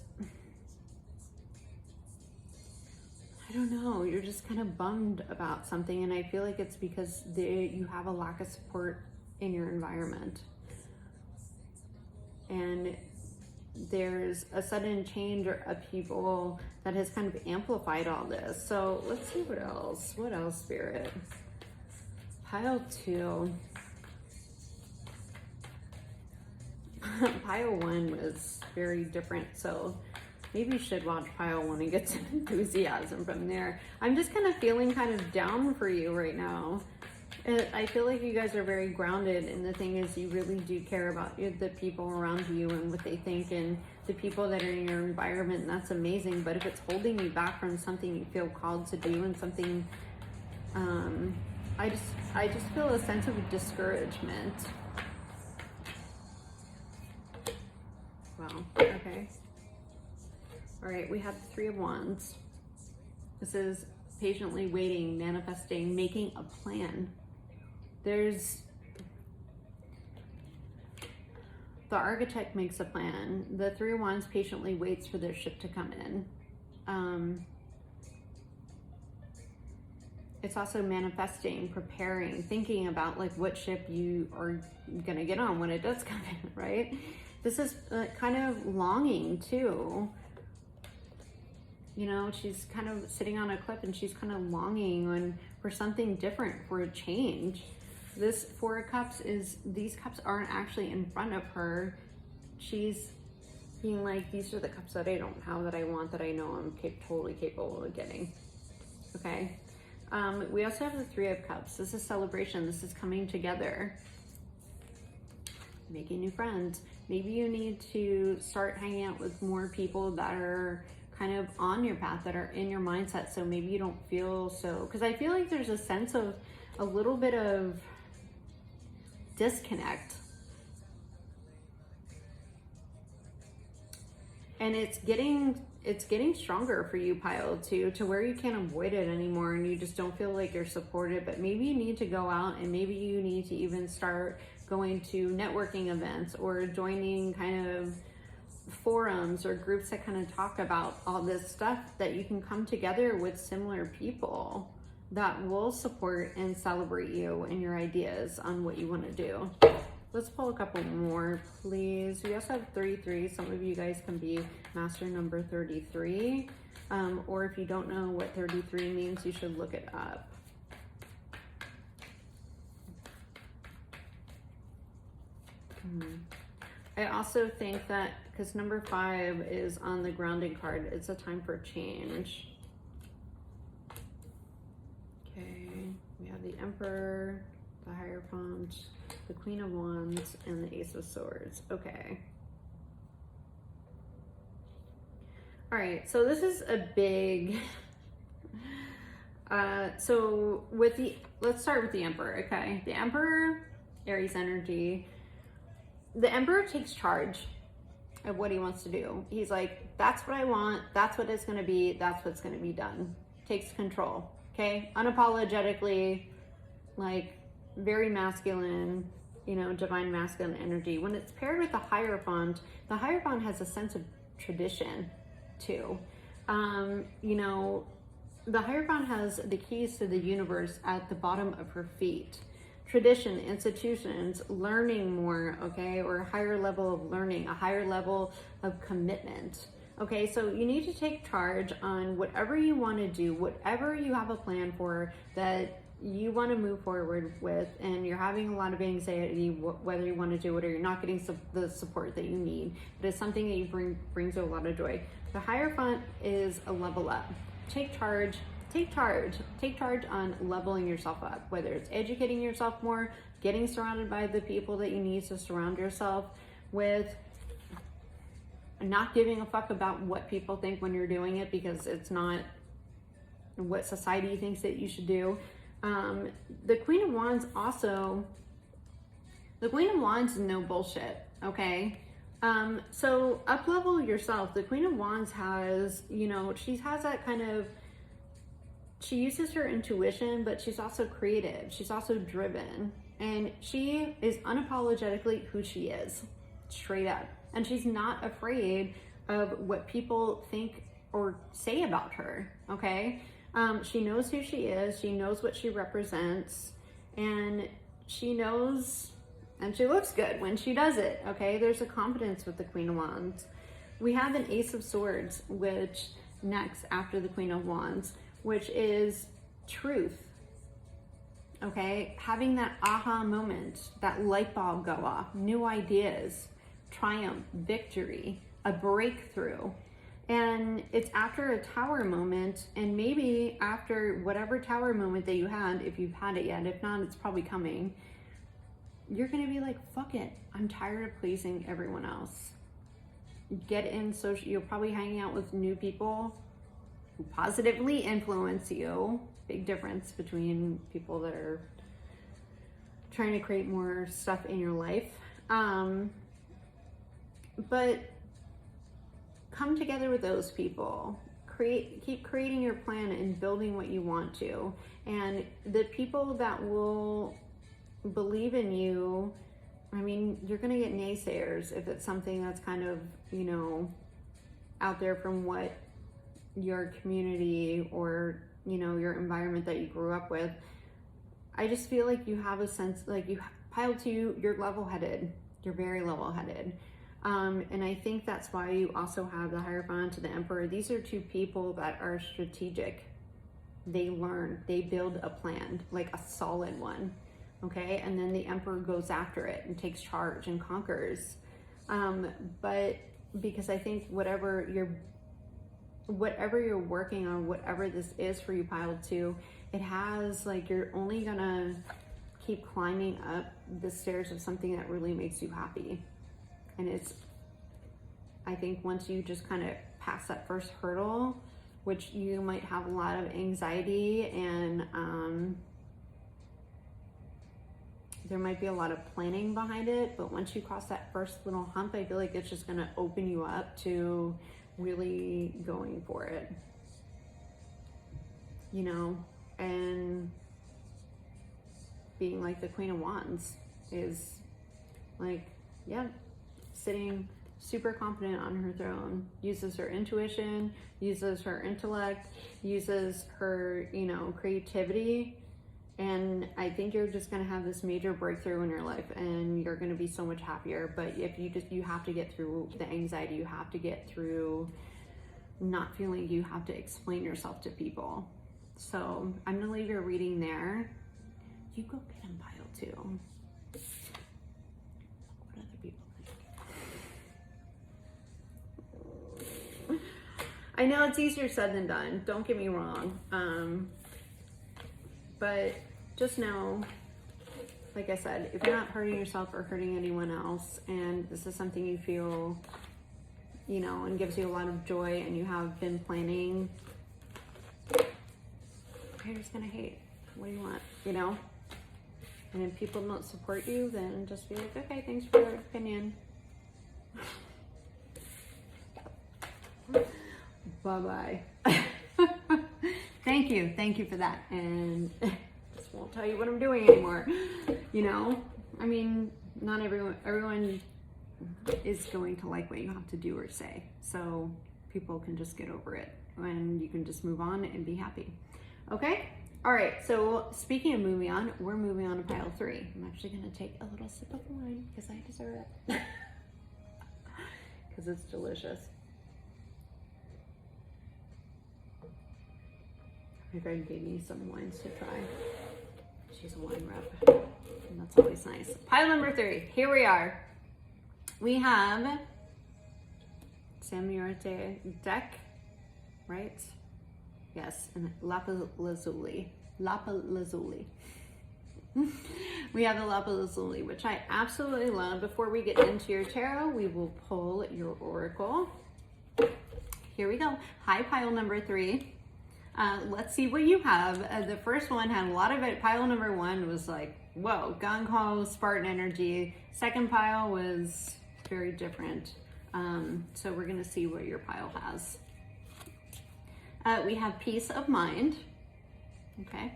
Speaker 1: I don't know, you're just kind of bummed about something, and I feel like it's because you have a lack of support in your environment. And there's a sudden change of people that has kind of amplified all this. So let's see what else. What else, Spirit? Pile 2. Pile 1 was very different, so maybe you should watch Pile 1 and get some enthusiasm from there. I'm just kind of feeling kind of down for you right now. I feel like you guys are very grounded, and the thing is, you really do care about the people around you and what they think, and the people that are in your environment, and that's amazing. But if it's holding you back from something you feel called to do, and something, I just feel a sense of discouragement. Wow, okay. All right, we have the Three of Wands. This is patiently waiting, manifesting, making a plan. There's the architect makes a plan. The Three of Wands patiently waits for their ship to come in. It's also manifesting, preparing, thinking about like what ship you are gonna get on when it does come in, right? This is kind of longing too. You know, she's kind of sitting on a cliff and she's kind of longing for something different, for a change. This Four of Cups is, these cups aren't actually in front of her. She's being like, these are the cups that I don't have, that I want, that I know I'm totally capable of getting. Okay. We also have the Three of Cups. This is celebration. This is coming together. Making new friends. Maybe you need to start hanging out with more people that are kind of on your path, that are in your mindset, so maybe you don't feel so, because I feel like there's a sense of a little bit of disconnect, and it's getting stronger for you, Pile 2, to where you can't avoid it anymore, and you just don't feel like you're supported. But maybe you need to go out, and maybe you need to even start going to networking events or joining kind of forums or groups that kind of talk about all this stuff, that you can come together with similar people that will support and celebrate you and your ideas on what you want to do. Let's pull a couple more, please. We also have 33. Some of you guys can be master number 33. Or if you don't know what 33 means, you should look it up. I also think that because number 5 is on the grounding card, it's a time for change. Okay, we have the Emperor, the Hierophant, the Queen of Wands, and the Ace of Swords. Okay. All right, so this is a big, so with the, let's start with the Emperor, okay? The Emperor, Aries energy. The Emperor takes charge of what he wants to do. He's like, that's what I want, that's what it's gonna be, that's what's gonna be done. Takes control, okay? Unapologetically, like very masculine, you know, divine masculine energy. When it's paired with the Hierophant has a sense of tradition too. You know, the Hierophant has the keys to the universe at the bottom of her feet. Tradition, institutions, learning more, okay, or a higher level of learning, a higher level of commitment. Okay, so you need to take charge on whatever you want to do, whatever you have a plan for that you want to move forward with, and you're having a lot of anxiety whether you want to do it or you're not getting the support that you need, but it's something that you brings you a lot of joy. The Hierophant is a level up. Take charge. Take charge on leveling yourself up, whether it's educating yourself more, getting surrounded by the people that you need to surround yourself with, not giving a fuck about what people think when you're doing it, because it's not what society thinks that you should do. The Queen of Wands also, the Queen of Wands is no bullshit, okay? So up level yourself. The Queen of Wands has, you know, she has that kind of, she uses her intuition, but she's also creative. She's also driven. And she is unapologetically who she is, straight up. And she's not afraid of what people think or say about her, okay? She knows who she is. She knows what she represents. And she knows, and she looks good when she does it, okay? There's a confidence with the Queen of Wands. We have an Ace of Swords, which next after the Queen of Wands, which is truth, okay? Having that aha moment, that light bulb go off, new ideas, triumph, victory, a breakthrough. And it's after a tower moment, and maybe after whatever tower moment that you had, if you've had it yet, if not, it's probably coming. You're gonna be like, fuck it, I'm tired of pleasing everyone else. Get in social, you're probably hanging out with new people who positively influence you. Big difference between people that are trying to create more stuff in your life. But come together with those people. Keep creating your plan and building what you want to. And the people that will believe in you, I mean, you're gonna get naysayers if it's something that's kind of, you know, out there from what your community or, you know, your environment that you grew up with. I just feel like you have a sense, like you pile two, you're level-headed. You're very level-headed. And I think that's why you also have the Hierophant to the Emperor. These are two people that are strategic. They learn, they build a plan, like a solid one, okay? And then the Emperor goes after it and takes charge and conquers. But because I think whatever you're working on, whatever this is for you, pile two, it has, like, you're only gonna keep climbing up the stairs of something that really makes you happy. And it's, I think once you just kind of pass that first hurdle, which you might have a lot of anxiety and there might be a lot of planning behind it, but once you cross that first little hump, I feel like it's just gonna open you up to really going for it, you know, and being like the Queen of Wands is like, yeah, sitting super confident on her throne, uses her intuition, uses her intellect, uses her, you know, creativity. And I think you're just going to have this major breakthrough in your life and you're going to be so much happier. But if you have to get through the anxiety, you have to get through not feeling you have to explain yourself to people. So I'm going to leave your reading there. You go get them pile too. What other people think? I know it's easier said than done. Don't get me wrong. But just know, like I said, if you're not hurting yourself or hurting anyone else, and this is something you feel, you know, and gives you a lot of joy, and you have been planning, haters gonna hate. What do you want, you know? And if people don't support you, then just be like, okay, thanks for your opinion. Bye-bye. Thank you for that. And just won't tell you what I'm doing anymore. You know, I mean, not everyone is going to like what you have to do or say. So people can just get over it and you can just move on and be happy. Okay? All right. So speaking of moving on, we're moving on to pile 3. I'm actually going to take a little sip of wine because I deserve it. Because it's delicious. My friend gave me some wines to try. She's a wine rep, and that's always nice. Pile number 3, here we are. We have Samurai deck, right? Yes, and lapis lazuli. We have the lapis lazuli, which I absolutely love. Before we get into your tarot, we will pull your oracle. Here we go. Hi, pile number 3. Let's see what you have. The first one had a lot of it. Pile number 1 was like, whoa, gung-ho, Spartan energy. Second pile was very different. So we're going to see what your pile has. We have peace of mind. Okay.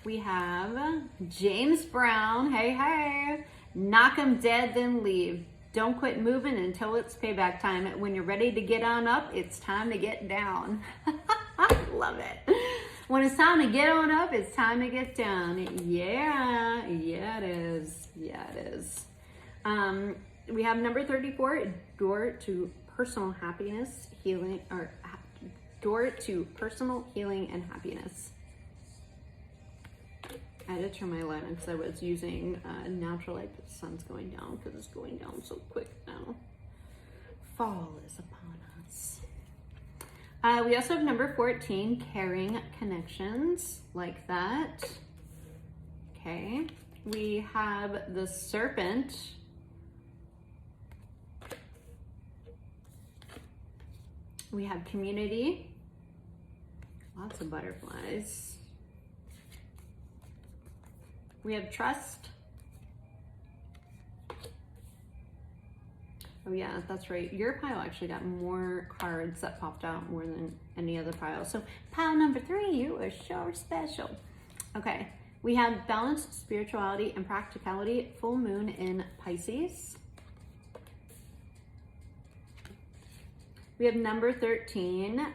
Speaker 1: We have James Brown. Hey, hey. Knock 'em dead, then leave. Don't quit moving until it's payback time. When you're ready to get on up, it's time to get down. Love it. When it's time to get on up, it's time to get down. Yeah, it is. Yeah, it is. We have number 34, door to personal happiness, healing, or door to personal healing and happiness. I had to turn my light on because I was using natural light, but the sun's going down because it's going down so quick now. Fall is upon us. We also have number 14, caring connections, like that. Okay. We have the serpent. We have community. Lots of butterflies. We have trust. Oh yeah, that's right. Your pile actually got more cards that popped out more than any other pile. So pile number 3, you are so special. Okay, we have balanced spirituality and practicality, full moon in Pisces. We have number 13,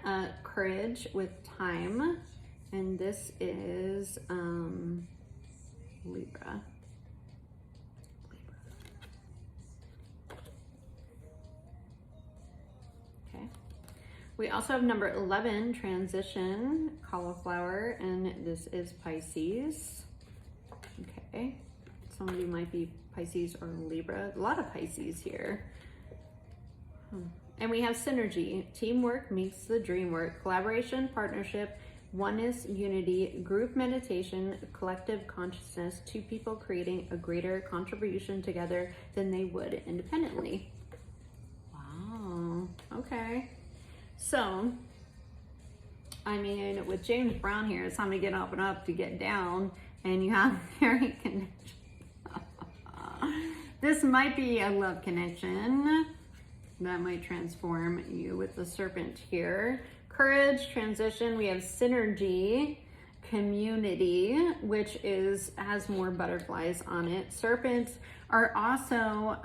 Speaker 1: courage with time. And this is Libra. Okay. We also have number 11, transition, cauliflower, and this is Pisces. Okay. Some of you might be Pisces or Libra. A lot of Pisces here. And we have synergy, teamwork makes the dream work, collaboration, partnership, oneness, unity, group meditation, collective consciousness, 2 people creating a greater contribution together than they would independently. Wow, okay. So, I mean, with James Brown here, it's time to get up and up to get down, and you have very connection. This might be a love connection that might transform you with the serpent here. Courage, transition, we have synergy, community, which has more butterflies on it. Serpents also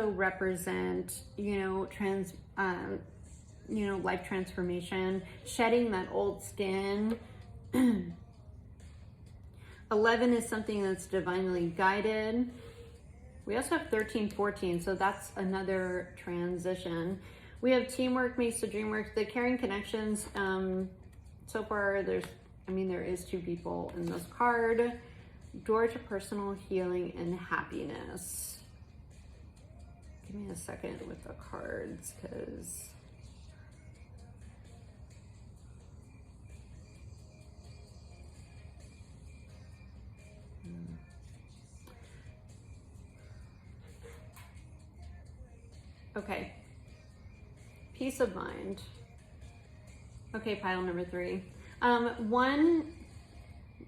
Speaker 1: represent, life transformation, shedding that old skin. 11 is something that's divinely guided. We also have 13, 14, so that's another transition. We have teamwork makes the dream work. The caring connections, so far there is 2 people in this card. Door to personal healing and happiness. Give me a second with the cards, because okay. Peace of mind. Okay, pile number 3. One,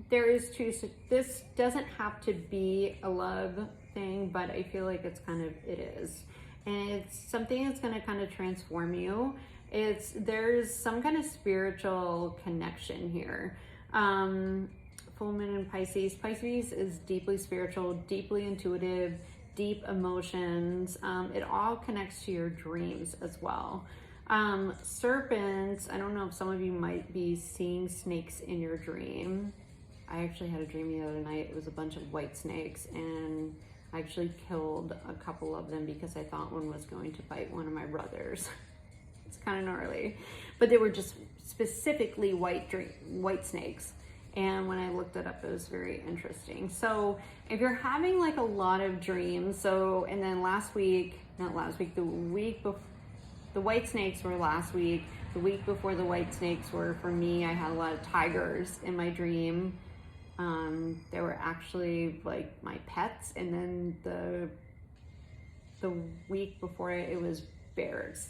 Speaker 1: there is 2. So this doesn't have to be a love thing, but I feel like it is. And it's something that's going to kind of transform you. There's some kind of spiritual connection here. Full moon in Pisces. Pisces is deeply spiritual, deeply intuitive, deep emotions. It all connects to your dreams as well. Serpents, I don't know if some of you might be seeing snakes in your dream. I actually had a dream the other night. It was a bunch of white snakes, and I actually killed a couple of them because I thought one was going to bite one of my brothers. It's kind of gnarly, but they were just specifically white snakes. And when I looked it up, it was very interesting. So if you're having like a lot of dreams, and then the week before, the white snakes were last week. The week before the white snakes were, for me, I had a lot of tigers in my dream. They were actually like my pets. And then the week before it was bears.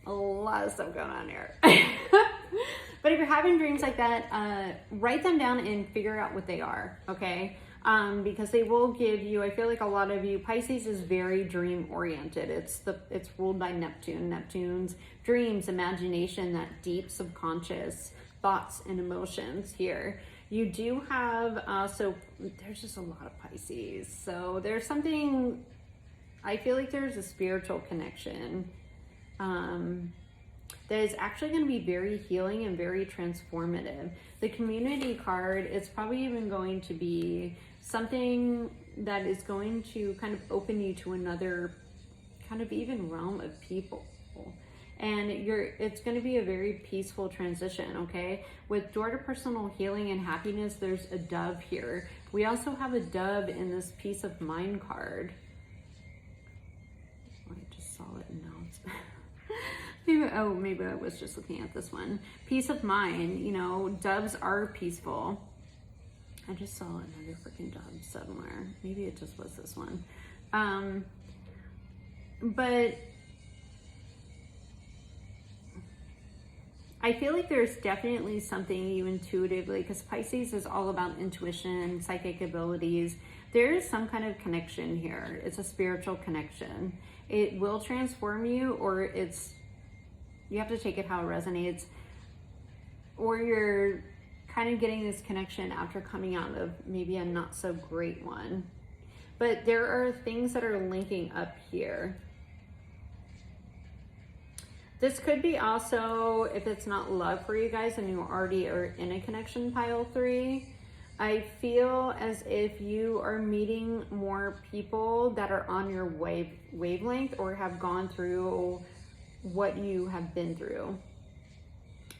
Speaker 1: A lot of stuff going on here. But if you're having dreams like that, write them down and figure out what they are, okay? Because they will give you, I feel like a lot of you, Pisces is very dream oriented. It's ruled by Neptune. Neptune's dreams, imagination, that deep subconscious thoughts and emotions here. You do have, so there's just a lot of Pisces. So there's something, I feel like there's a spiritual connection that is actually going to be very healing and very transformative. The community card, it's probably even going to be something that is going to kind of open you to another kind of even realm of people. and it's going to be a very peaceful transition. Okay, with door to personal healing and happiness, there's a dove here. We also have a dove in this peace of mind card. I just saw it and now it's maybe I was just looking at this one. Peace of mind, you know, doves are peaceful. I just saw another freaking dove somewhere. Maybe it just was this one. But I feel like there's definitely something you intuitively, because Pisces is all about intuition, psychic abilities. There is some kind of connection here. It's a spiritual connection. It will transform you, or you have to take it how it resonates, or you're kind of getting this connection after coming out of maybe a not so great one. But there are things that are linking up here. This could be also, if it's not love for you guys and you already are in a connection, pile 3, I feel as if you are meeting more people that are on your wavelength or have gone through what you have been through.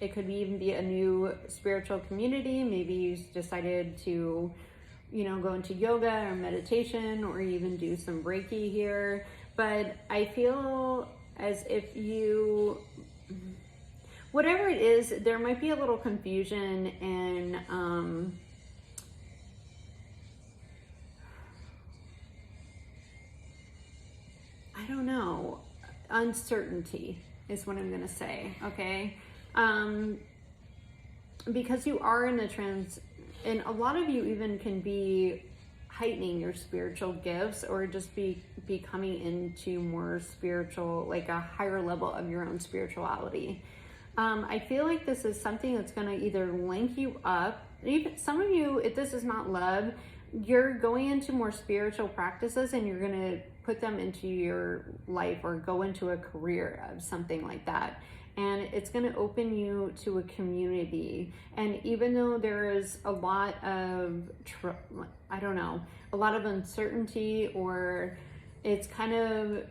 Speaker 1: It could even be a new spiritual community. Maybe you decided to, you know, go into yoga or meditation, or even do some Reiki here. But I feel as if you, whatever it is, there might be a little confusion and I don't know, uncertainty is what I'm gonna say, okay? Because you are in a and a lot of you even can be heightening your spiritual gifts, or just be coming into more spiritual, like a higher level of your own spirituality. I feel like this is something that's going to either link you up. Even some of you, if this is not love, you're going into more spiritual practices and you're going to put them into your life, or go into a career of something like that. And it's going to open you to a community. And even though there is a lot of, a lot of uncertainty, or it's kind of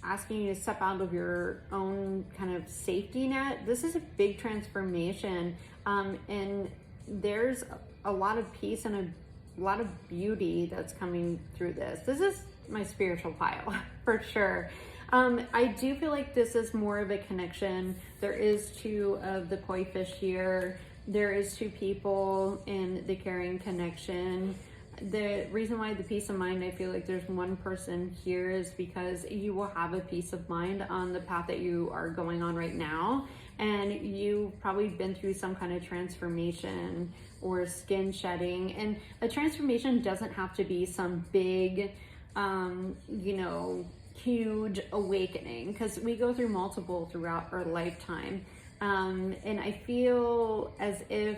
Speaker 1: asking you to step out of your own kind of safety net, this is a big transformation. And there's a lot of peace and a lot of beauty that's coming through this. This is my spiritual pile for sure. I do feel like this is more of a connection. There is 2 of the koi fish here. There is 2 people in the caring connection. The reason why the peace of mind, I feel like there's 1 person here, is because you will have a peace of mind on the path that you are going on right now. And you've probably been through some kind of transformation or skin shedding. And a transformation doesn't have to be some big, huge awakening, because we go through multiple throughout our lifetime. And I feel as if,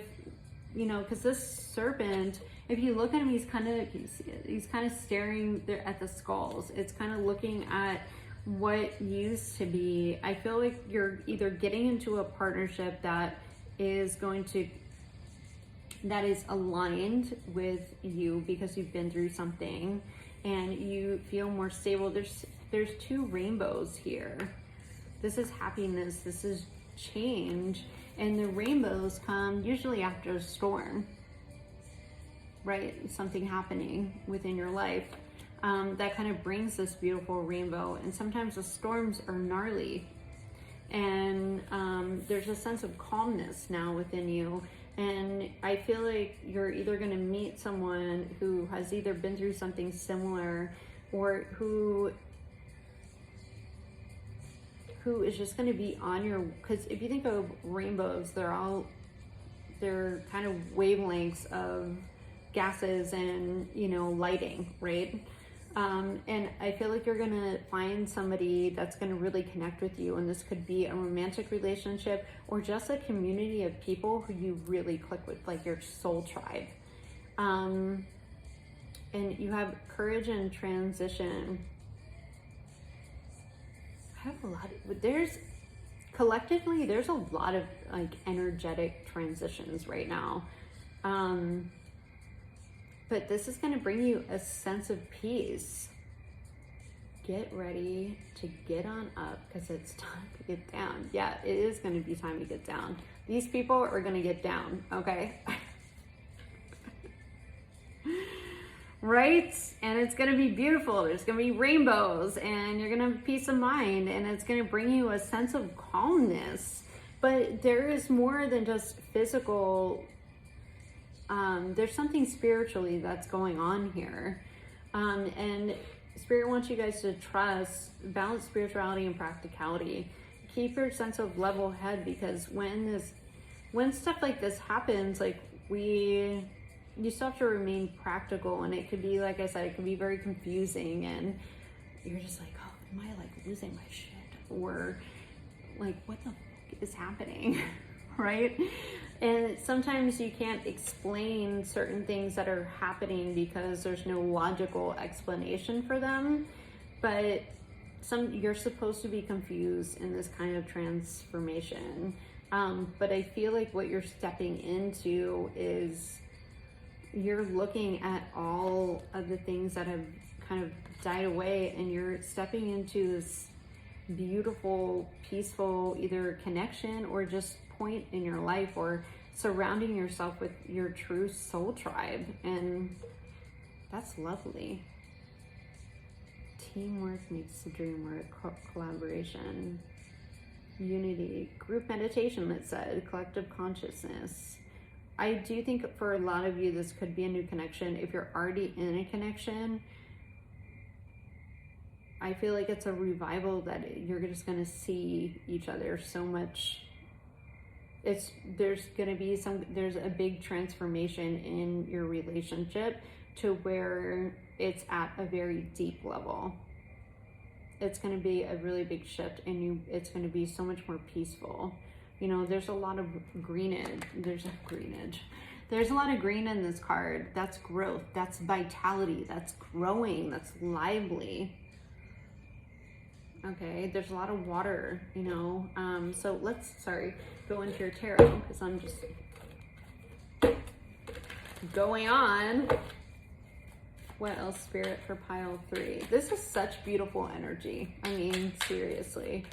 Speaker 1: because this serpent, if you look at him, he's kind of staring there at the skulls. It's kind of looking at what used to be. I feel like you're either getting into a partnership that is aligned with you because you've been through something and you feel more stable. There's 2 rainbows here. This is happiness, this is change, and the rainbows come usually after a storm, right? Something happening within your life that kind of brings this beautiful rainbow. And sometimes the storms are gnarly, and there's a sense of calmness now within you. And I feel like you're either going to meet someone who has either been through something similar, or who is just going to be on your, because if you think of rainbows, they're kind of wavelengths of gases and, lighting, right? And I feel like you're going to find somebody that's going to really connect with you. And this could be a romantic relationship, or just a community of people who you really click with, like your soul tribe. And you have courage and transition. I have a lot of, collectively, there's a lot of like energetic transitions right now. But this is going to bring you a sense of peace. get ready to get on up because it's time to get down. Yeah, it is going to be time to get down. These people are going to get down, okay? Right? And it's going to be beautiful. There's going to be rainbows, and you're going to have peace of mind, and it's going to bring you a sense of calmness. But there is more than just physical. There's something spiritually that's going on here. And Spirit wants you guys to trust, balance spirituality and practicality. Keep your sense of level head, because when stuff like this happens, like you still have to remain practical, and it could be, like I said, it could be very confusing, and you're just like, oh, am I like losing my shit? Or like, what the fuck is happening? Right? And sometimes you can't explain certain things that are happening because there's no logical explanation for them. But you're supposed to be confused in this kind of transformation. But I feel like what you're stepping into is you're looking at all of the things that have kind of died away, and you're stepping into this beautiful, peaceful, either connection or just point in your life, or surrounding yourself with your true soul tribe. And that's lovely. Teamwork makes the dream work. Collaboration, unity, group meditation, it said, collective consciousness. I do think for a lot of you, this could be a new connection. If you're already in a connection, I feel like it's a revival that you're just going to see each other so much. There's a big transformation in your relationship to where it's at a very deep level. It's going to be a really big shift, and it's going to be so much more peaceful. You know, there's a lot of greenage. There's a lot of green in this card. That's growth. That's vitality. That's growing. That's lively. Okay, there's a lot of water, you know. So let's, go into your tarot, because I'm just going on. What else, Spirit, for pile 3? This is such beautiful energy. I mean, seriously.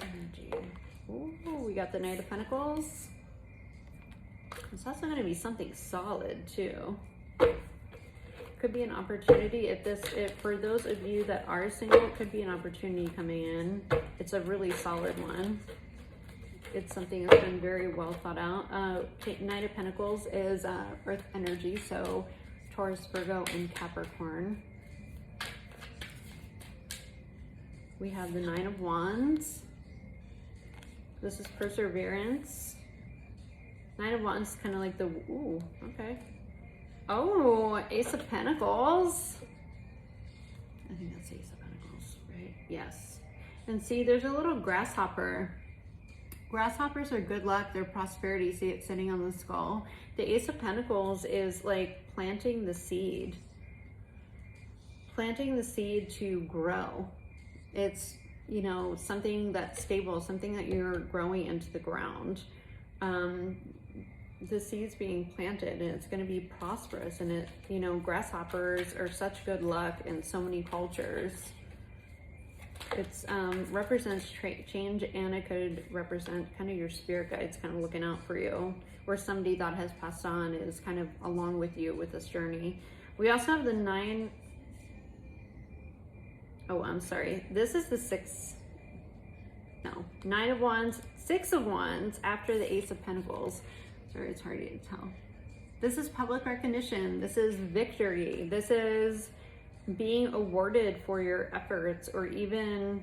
Speaker 1: Energy. Ooh, we got the Knight of Pentacles. It's also going to be something solid, too. Could be an opportunity. For those of you that are single, it could be an opportunity coming in. It's a really solid one. It's something that's been very well thought out. Knight of Pentacles is earth energy, so Taurus, Virgo, and Capricorn. We have the Nine of Wands. This is perseverance. Nine of Wands is kind of like the, ooh, okay. Oh, Ace of Pentacles. I think that's Ace of Pentacles, right? Yes. And see, there's a little grasshopper. Grasshoppers are good luck. They're prosperity. See it sitting on the skull. The Ace of Pentacles is like planting the seed. Planting the seed to grow. It's, you know, something that's stable, something that you're growing into the ground. The seed's being planted, and it's going to be prosperous. And it, you know, grasshoppers are such good luck in so many cultures. It's represents change, and it could represent kind of your spirit guides kind of looking out for you, or somebody that has passed on is kind of along with you with this journey. We also have the Nine. Oh, I'm sorry. This is the Nine of Wands, Six of Wands after the Ace of Pentacles. Sorry, it's hard to tell. This is public recognition. This is victory. This is being awarded for your efforts, or even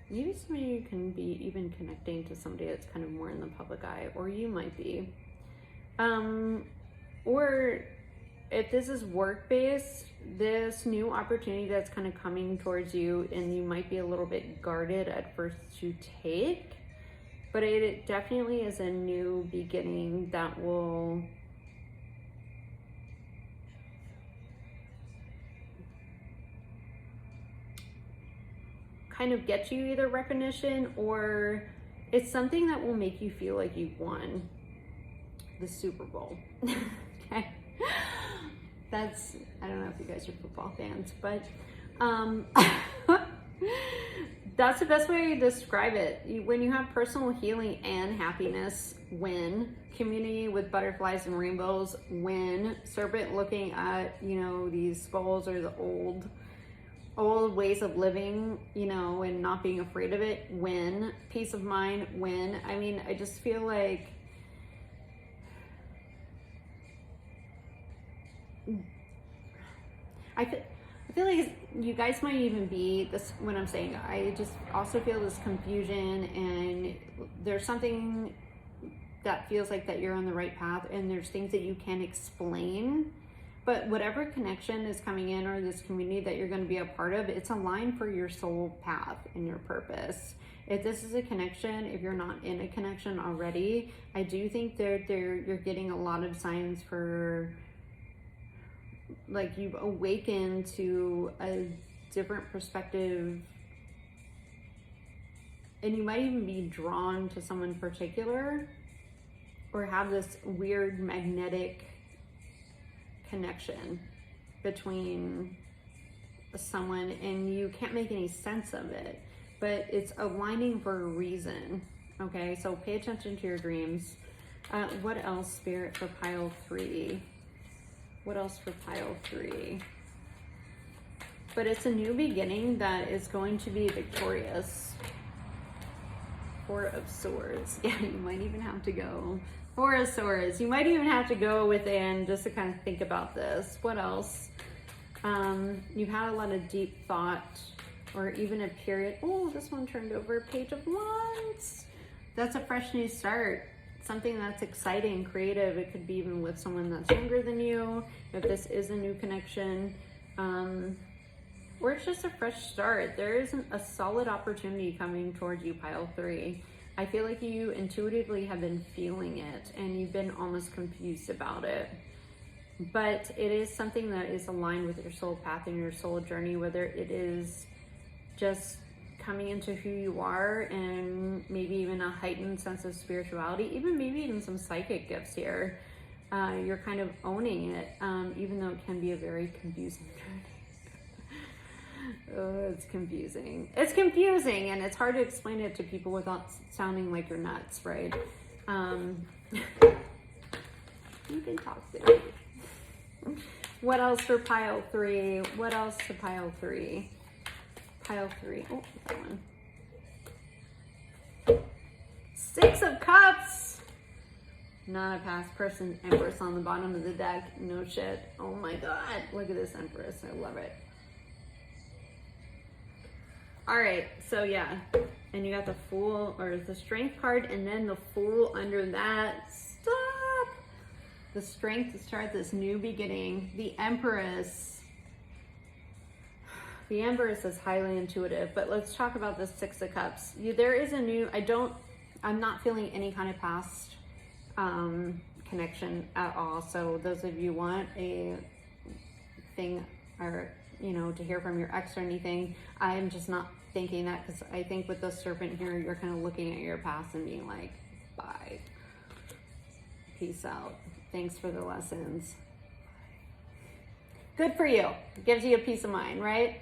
Speaker 1: maybe somebody can be even connecting to somebody that's kind of more in the public eye, or you might be. Or if this is work-based, this new opportunity that's kind of coming towards you, and you might be a little bit guarded at first to take, but it definitely is a new beginning that will kind of get you either recognition, or it's something that will make you feel like you won the Super Bowl. Okay. That's, I don't know if you guys are football fans, but that's the best way to describe it. When you have personal healing and happiness, win. Community with butterflies and rainbows, win. Serpent looking at, you know, these skulls or the old ways of living, you know, and not being afraid of it, win. Peace of mind, win. I mean, I just feel like I feel like you guys might even be this when I'm saying, I just also feel this confusion, and there's something that feels like that you're on the right path, and there's things that you can't explain, but whatever connection is coming in, or this community that you're going to be a part of, it's aligned for your soul path and your purpose. If this is a connection, if you're not in a connection already, I do think that you're getting a lot of signs for, like, you've awakened to a different perspective, and you might even be drawn to someone particular, or have this weird magnetic connection between someone, and you can't make any sense of it, but it's aligning for a reason. Okay, so pay attention to your dreams. What else, Spirit, for pile 3? What else for pile 3? But it's a new beginning that is going to be victorious. Four of Swords. Yeah, you might even have to go. Four of Swords. You might even have to go within just to kind of think about this. What else? You've had a lot of deep thought, or even a period. Oh, this one turned over. Page of Wands. That's a fresh new start. Something that's exciting, creative. It could be even with someone that's younger than you, if this is a new connection, or it's just a fresh start. There isn't a solid opportunity coming towards you, pile 3. I feel like you intuitively have been feeling it, and you've been almost confused about it, but it is something that is aligned with your soul path and your soul journey, whether it is just coming into who you are, and maybe even a heightened sense of spirituality, even maybe even some psychic gifts here. You're kind of owning it, even though it can be a very confusing journey. Oh, it's confusing. It's confusing, and it's hard to explain it to people without sounding like you're nuts, right? You can talk to me. What else for pile 3? What else to pile 3? Pile 3. Oh, that one. 6 of Cups. Not a past person. Empress on the bottom of the deck. No shit. Oh my God. Look at this Empress. I love it. All right. So yeah. And you got the Fool, or the Strength card, and then the Fool under that. Stop. The Strength to start this new beginning. The Empress. The Empress is highly intuitive, but let's talk about the 6 of Cups. There is a new, I'm not feeling any kind of past connection at all. So those of you want a thing, or, you know, to hear from your ex or anything, I'm just not thinking that, because I think with the Serpent here, you're kind of looking at your past and being like, bye. Peace out. Thanks for the lessons. Good for you. It gives you a peace of mind, right?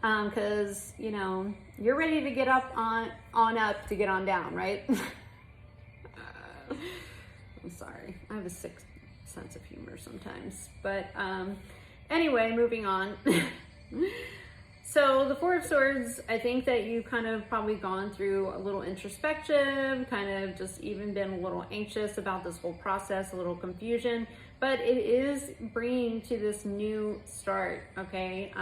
Speaker 1: Because, you know, you're ready to get up on up to get on down, right? I'm sorry. I have a sick sense of humor sometimes. But anyway, moving on. So the Four of Swords, I think that you kind of probably gone through a little introspection, kind of just even been a little anxious about this whole process, a little confusion, but it is bringing to this new start, okay?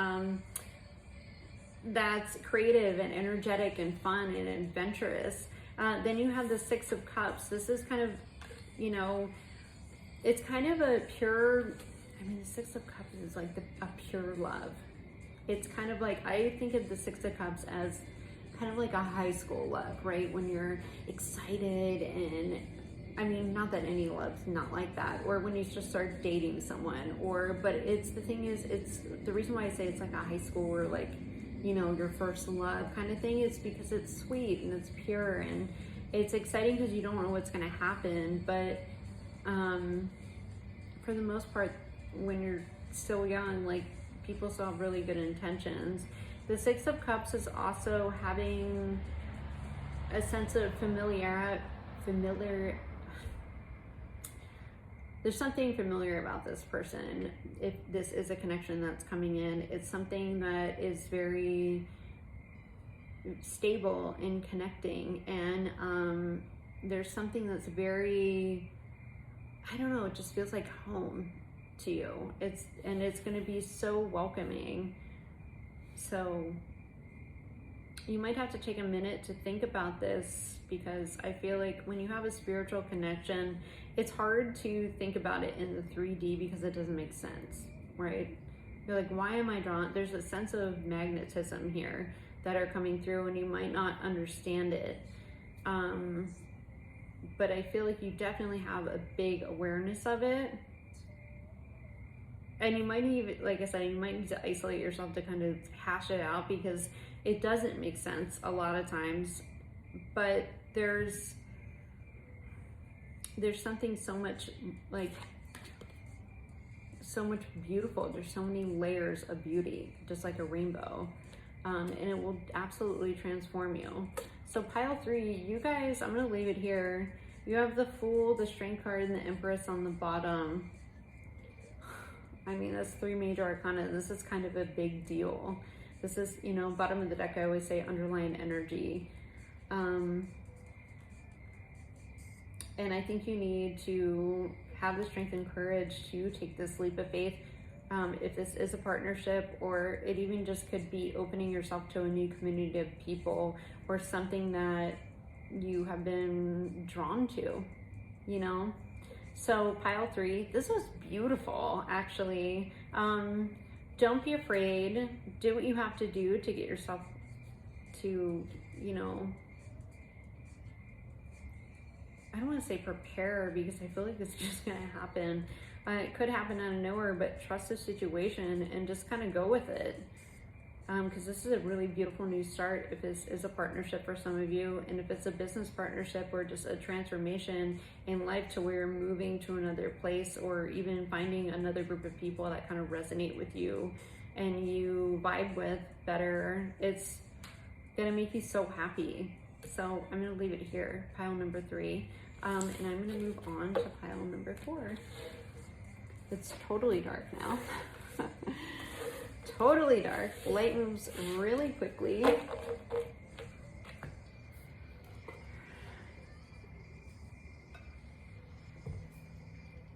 Speaker 1: That's creative and energetic and fun and adventurous. Then you have the 6 of Cups. This is kind of, you know, it's kind of a pure, I mean, the 6 of Cups is like a pure love. It's kind of like, I think of the 6 of Cups as kind of like a high school love, right? When you're excited, and I mean, not that any love's not like that, or when you just start dating someone, or, but it's, the thing is, it's the reason why I say it's like a high school, where like you know, your first love kind of thing. It's because it's sweet and it's pure and it's exciting because you don't know what's going to happen. But for the most part, when you're still young, like, people still have really good intentions. The Six of Cups is also having a sense of familiar. There's something familiar about this person. If this is a connection that's coming in, it's something that is very stable and connecting, and there's something that's very, I don't know, it just feels like home to you. It's going to be so welcoming. So you might have to take a minute to think about this, because I feel like when you have a spiritual connection, it's hard to think about it in the 3D because it doesn't make sense, right? You're like, why am I drawn? There's a sense of magnetism here that are coming through, and you might not understand it. But I feel like you definitely have a big awareness of it. And you might even, like I said, you might need to isolate yourself to kind of hash it out, because it doesn't make sense a lot of times. But there's something so much, like, so much beautiful. There's so many layers of beauty, just like a rainbow. And it will absolutely transform you. So pile 3, you guys, I'm going to leave it here. You have the Fool, the Strength card, and the Empress on the bottom. I mean, that's 3 major arcana. This is kind of a big deal. This is, you know, bottom of the deck, I always say underlying energy. And I think you need to have the strength and courage to take this leap of faith. If this is a partnership, or it even just could be opening yourself to a new community of people, or something that you have been drawn to, you know? So pile 3, this was beautiful, actually. Don't be afraid. Do what you have to do to get yourself to, you know, I don't want to say prepare, because I feel like it's just going to happen. It could happen out of nowhere, but trust the situation and just kind of go with it. Because this is a really beautiful new start if this is a partnership for some of you, and if it's a business partnership or just a transformation in life to where you're moving to another place, or even finding another group of people that kind of resonate with you and you vibe with better, it's gonna make you so happy. So I'm gonna leave it here, pile number 3, and I'm gonna move on to pile number 4. It's totally dark now. Totally dark. Light moves really quickly.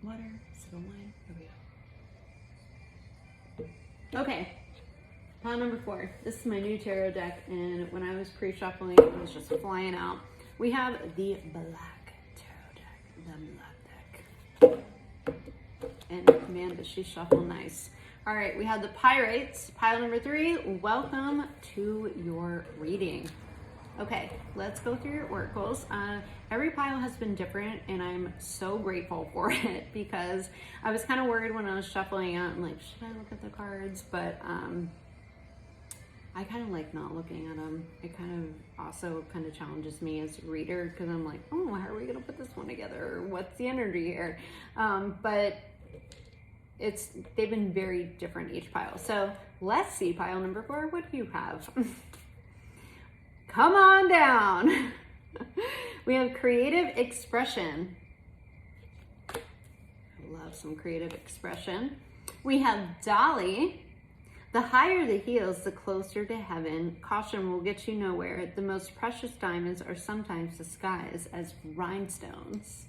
Speaker 1: Water, sip of wine. Here we go. Okay, pile number 4. This is my new tarot deck, and when I was pre-shuffling, it was just flying out. We have the Black Tarot deck, the Black deck. And man, does she shuffle nice. All right, we have the Pirates, pile number 3. Welcome to your reading. Okay, let's go through your oracles. Every pile has been different, and I'm so grateful for it, because I was kind of worried when I was shuffling out. I'm like, should I look at the cards? But I kind of like not looking at them. It kind of also kind of challenges me as a reader, because I'm like, oh, how are we gonna put this one together? What's the energy here? But they've been very different each pile. So let's see, pile number 4, what do you have? Come on down. We have creative expression. I love some creative expression. We have Dolly. The higher the heels, the closer to heaven. Caution will get you nowhere. The most precious diamonds are sometimes disguised as rhinestones.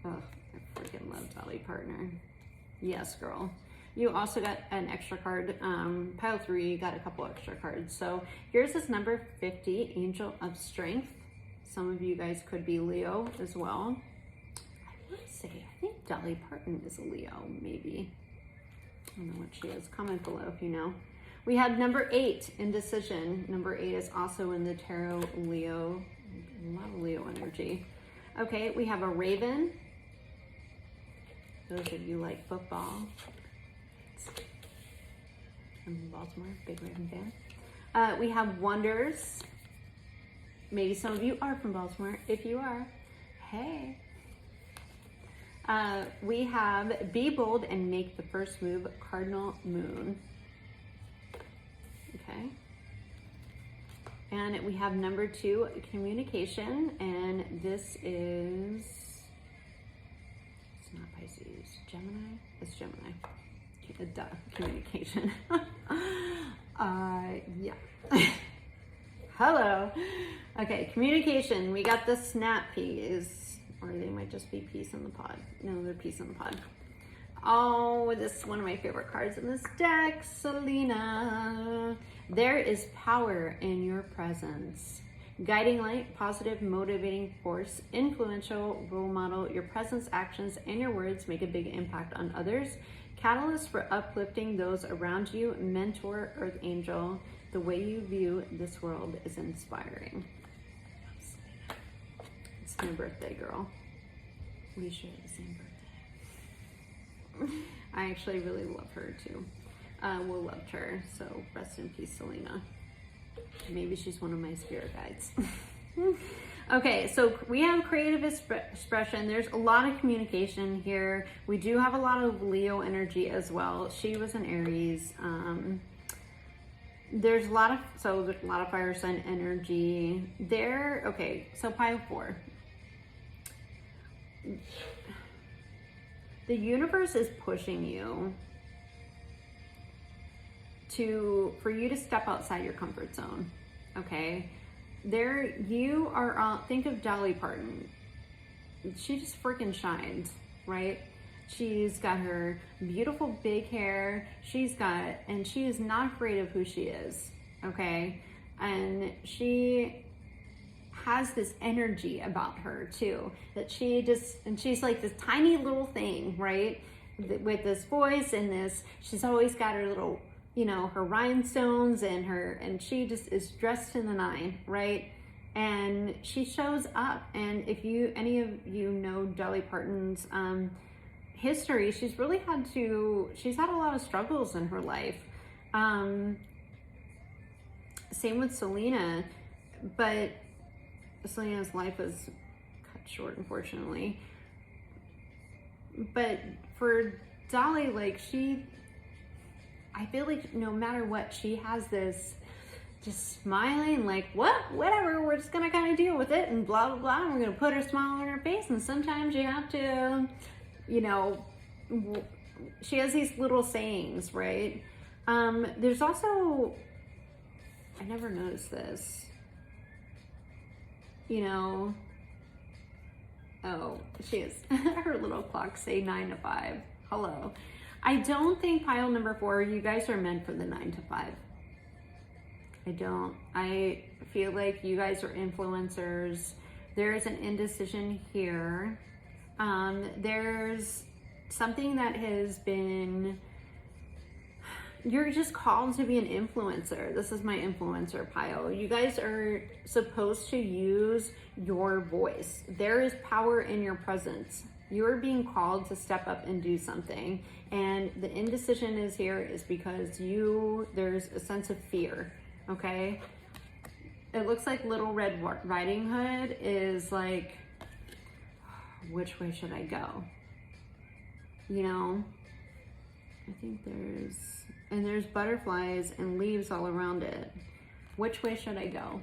Speaker 1: Oh, I freaking love Dolly Partner. Yes, girl. You also got an extra card. Pile 3 got a couple extra cards. So yours is number 50, Angel of Strength. Some of you guys could be Leo as well. I would say, I think Dolly Parton is a Leo, maybe. I don't know what she is. Comment below if you know. We have number 8, Indecision. Number 8 is also in the Tarot Leo. A lot of Leo energy. Okay, we have a Raven. Those of you like football. I'm in Baltimore, big Raven fan. We have wonders. Maybe some of you are from Baltimore. If you are, hey. We have be bold and make the first move, cardinal moon. Okay. And we have number 2, communication. And this is, it's not Pisces, Gemini? It's Gemini. Duh, communication. Yeah. Hello. Okay, communication. We got the snap peas, or they might just be peas in the pod. No, they're peas in the pod. Oh, this is one of my favorite cards in this deck, Selena. There is power in your presence. Guiding light, positive, motivating force, influential role model. Your presence, actions, and your words make a big impact on others. Catalyst for uplifting those around you. Mentor, earth angel. The way you view this world is inspiring. It's my birthday, girl. We share the same birthday. I actually really love her too. Will loved her, so rest in peace, Selena. Maybe she's one of my spirit guides. Okay, so we have creative expression. There's a lot of communication here. We do have a lot of Leo energy as well. She was an Aries. There's a lot of fire sign energy there. Okay, so pile 4. The universe is pushing you for you to step outside your comfort zone. Okay, there you are. Think of Dolly Parton. She just freaking shines, right? She's got her beautiful big hair. She is not afraid of who she is. Okay, and she has this energy about her too, that she's like this tiny little thing, right? With this voice and this, she's always got her little, her rhinestones and she just is dressed in the 9, right? And she shows up. And if any of you know Dolly Parton's history, she's had a lot of struggles in her life. Same with Selena, but Selena's life was cut short, unfortunately. But for Dolly, I feel like no matter what, she has this just smiling, whatever, we're just gonna kind of deal with it and blah, blah, blah. And we're gonna put a smile on her face. And sometimes you have to, she has these little sayings, right? There's also, I never noticed this, she is, her little clocks say 9 to 5. Hello. I don't think pile number 4, you guys are meant for the 9 to 5. I don't. I feel like you guys are influencers. There is an indecision here. There's something that has been, you're just called to be an influencer. This is my influencer pile. You guys are supposed to use your voice. There is power in your presence. You're being called to step up and do something. And the indecision is because there's a sense of fear, okay? It looks like Little Red Riding Hood is like, which way should I go? I think there's butterflies and leaves all around it. Which way should I go?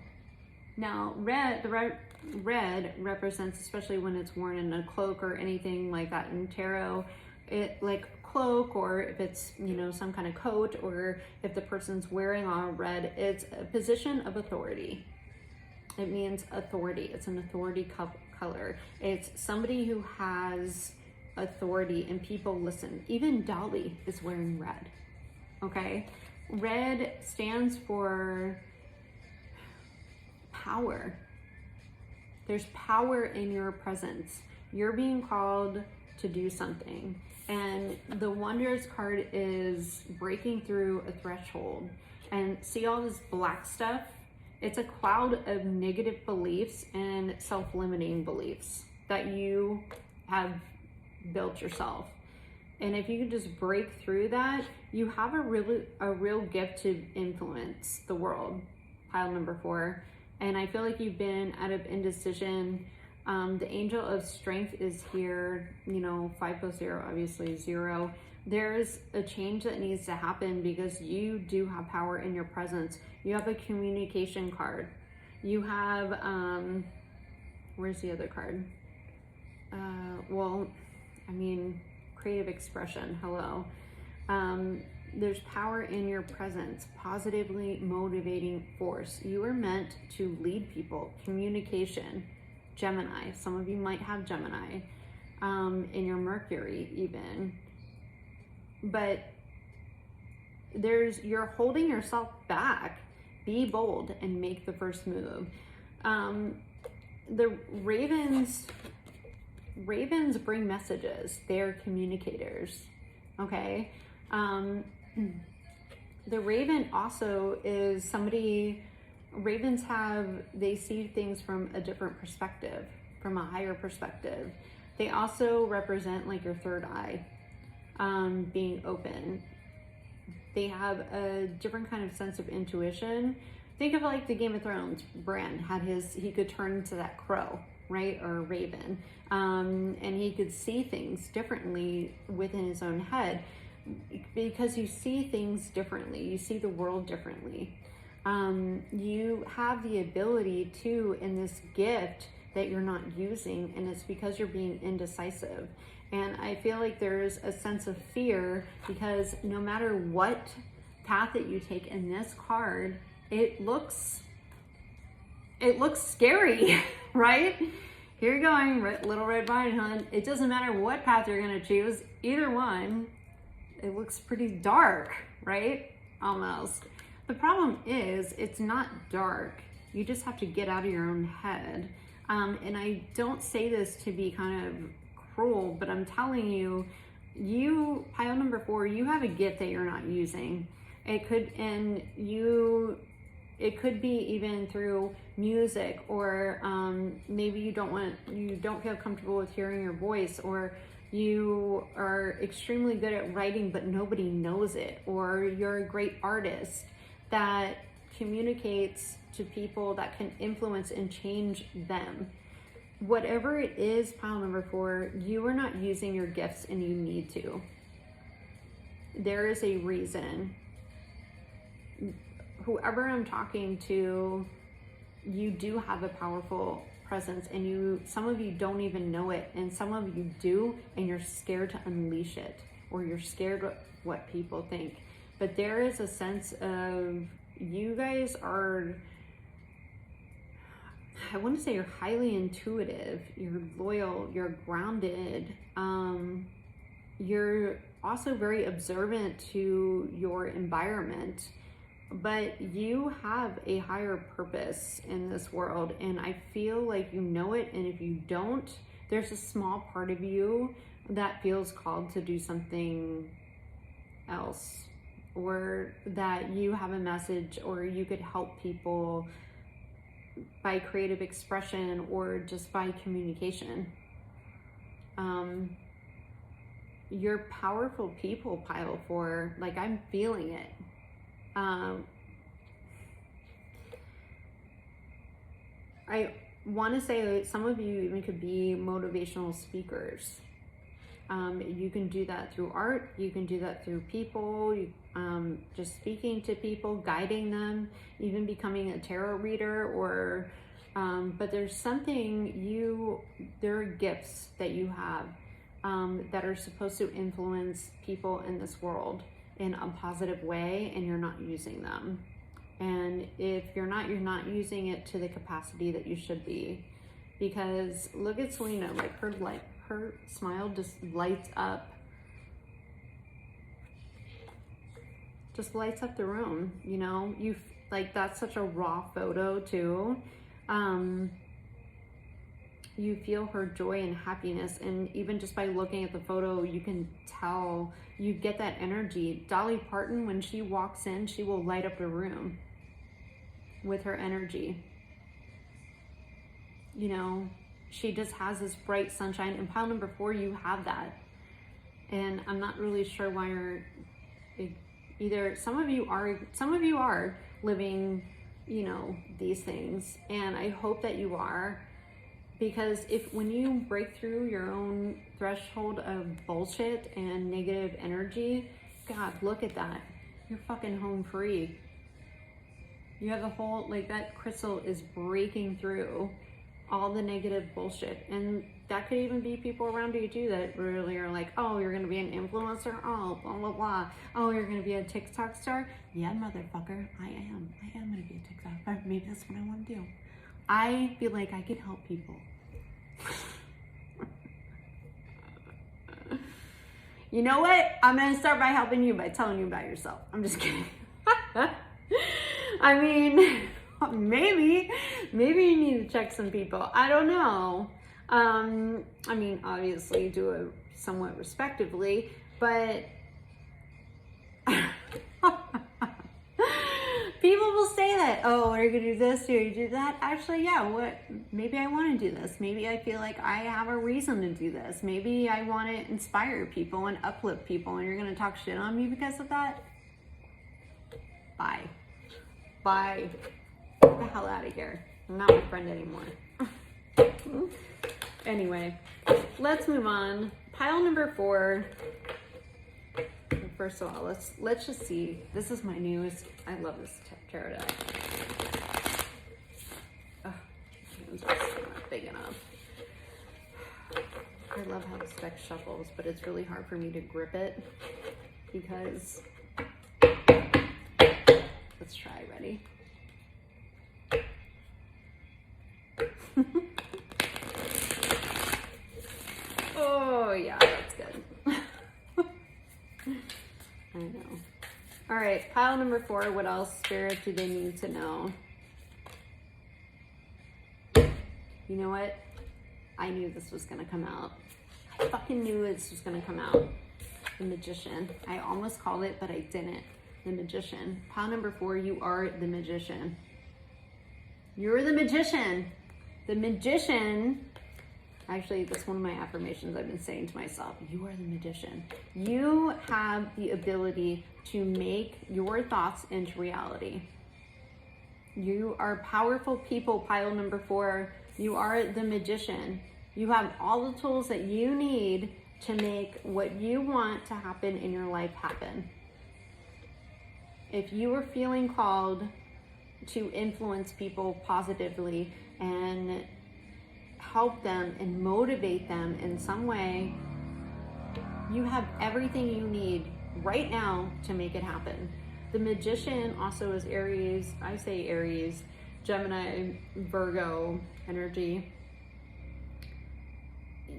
Speaker 1: Now, the red represents, especially when it's worn in a cloak or anything like that in tarot, it like cloak, or if it's, some kind of coat, or if the person's wearing all red, it's a position of authority. It means authority. It's an authority color. It's somebody who has authority and people listen. Even Dolly is wearing red. Okay, red stands for power. There's power in your presence. You're being called to do something. And the Wonders card is breaking through a threshold. And see all this black stuff? It's a cloud of negative beliefs and self-limiting beliefs that you have built yourself. And if you can just break through that, you have a real gift to influence the world, pile number 4. And I feel like you've been out of indecision. The angel of strength is here, 5 plus 0, obviously 0. There's a change that needs to happen because you do have power in your presence. You have a communication card. You have, where's the other card? Creative expression, hello. There's power in your presence, positively motivating force. You are meant to lead people, communication, Gemini. Some of you might have Gemini in your Mercury even. But you're holding yourself back. Be bold and make the first move. The ravens bring messages. They're communicators, okay? The raven also is somebody, they see things from a different perspective, from a higher perspective. They also represent like your third eye, being open. They have a different kind of sense of intuition. Think of like the Game of Thrones, Bran he could turn into that crow, right? Or a raven. And he could see things differently within his own head because you see things differently. You see the world differently. You have the ability to, in this gift that you're not using, and it's because you're being indecisive. And I feel like there's a sense of fear because no matter what path that you take in this card, it looks scary, right? Here you're going, Little Red Riding Hood. It doesn't matter what path you're going to choose, either one, it looks pretty dark, right? Almost. The problem is, it's not dark. You just have to get out of your own head. And I don't say this to be kind of cruel, but I'm telling you, pile number 4, you have a gift that you're not using. It could be even through music, or maybe you don't feel comfortable with hearing your voice, or you are extremely good at writing but nobody knows it, or you're a great artist that communicates to people that can influence and change them. Whatever it is, pile number 4, you are not using your gifts and you need to. There is a reason. Whoever I'm talking to, you do have a powerful presence, and some of you don't even know it, and some of you do, and you're scared to unleash it, or you're scared what people think. But there is a sense of, you guys are, I want to say you're highly intuitive, you're loyal, you're grounded, you're also very observant to your environment, but you have a higher purpose in this world, and I feel like you know it, and if you don't, there's a small part of you that feels called to do something else, or that you have a message, or you could help people by creative expression or just by communication. You're powerful people, pile 4. Like, I'm feeling it. I want to say that some of you even could be motivational speakers. You can do that through art. You can do that through people, just speaking to people, guiding them, even becoming a tarot reader, or, but there's something there are gifts that you have that are supposed to influence people in this world in a positive way, and you're not using them. And if you're not using it to the capacity that you should be. Because look at Selena, like her smile just lights up. Just lights up the room, like, that's such a raw photo too. You feel her joy and happiness, and even just by looking at the photo, you can tell, you get that energy. Dolly Parton, when she walks in, she will light up the room with her energy. She just has this bright sunshine, and pile number 4, you have that. And I'm not really sure why you're either, some of you are living, you know, these things, and I hope that you are, because when you break through your own threshold of bullshit and negative energy, God, look at that. You're fucking home free. You have the whole, like, that crystal is breaking through all the negative bullshit. And that could even be people around you too that really are like, oh, you're gonna be an influencer, oh, blah, blah, blah. Oh, you're gonna be a TikTok star? Yeah, motherfucker, I am gonna be a TikTok star. Maybe that's what I wanna do. I feel like I can help people. You know what? I'm gonna start by helping you by telling you about yourself. I'm just kidding. I mean, maybe you need to check some people. I don't know. I mean, obviously do it somewhat respectively, but people will say that, oh, are you gonna do this, or you do that? Actually, yeah, maybe I want to do this. Maybe I feel like I have a reason to do this. Maybe I want to inspire people and uplift people, and you're gonna talk shit on me because of that? Bye. Get the hell out of here. I'm not my friend anymore. Anyway, let's move on. Pile number 4. First of all, let's just see. This is my newest. I love this tarot deck. Oh, hands are still not big enough. I love how this deck shuffles, but it's really hard for me to grip it because. Let's try. Ready? Oh yeah, that's good. I know. All right, pile number 4. What else, Spirit, do they need to know? You know what? I knew this was gonna come out. I fucking knew this was gonna come out. The Magician. I almost called it, but I didn't. The Magician. Pile number 4, you are the Magician. You're the Magician. The Magician. Actually, that's one of my affirmations I've been saying to myself. You are the Magician. You have the ability to make your thoughts into reality. You are powerful people, pile number 4. You are the Magician. You have all the tools that you need to make what you want to happen in your life happen. If you are feeling called to influence people positively and help them and motivate them in some way, you have everything you need right now to make it happen. The Magician also is Aries. I say Aries, Gemini, Virgo energy.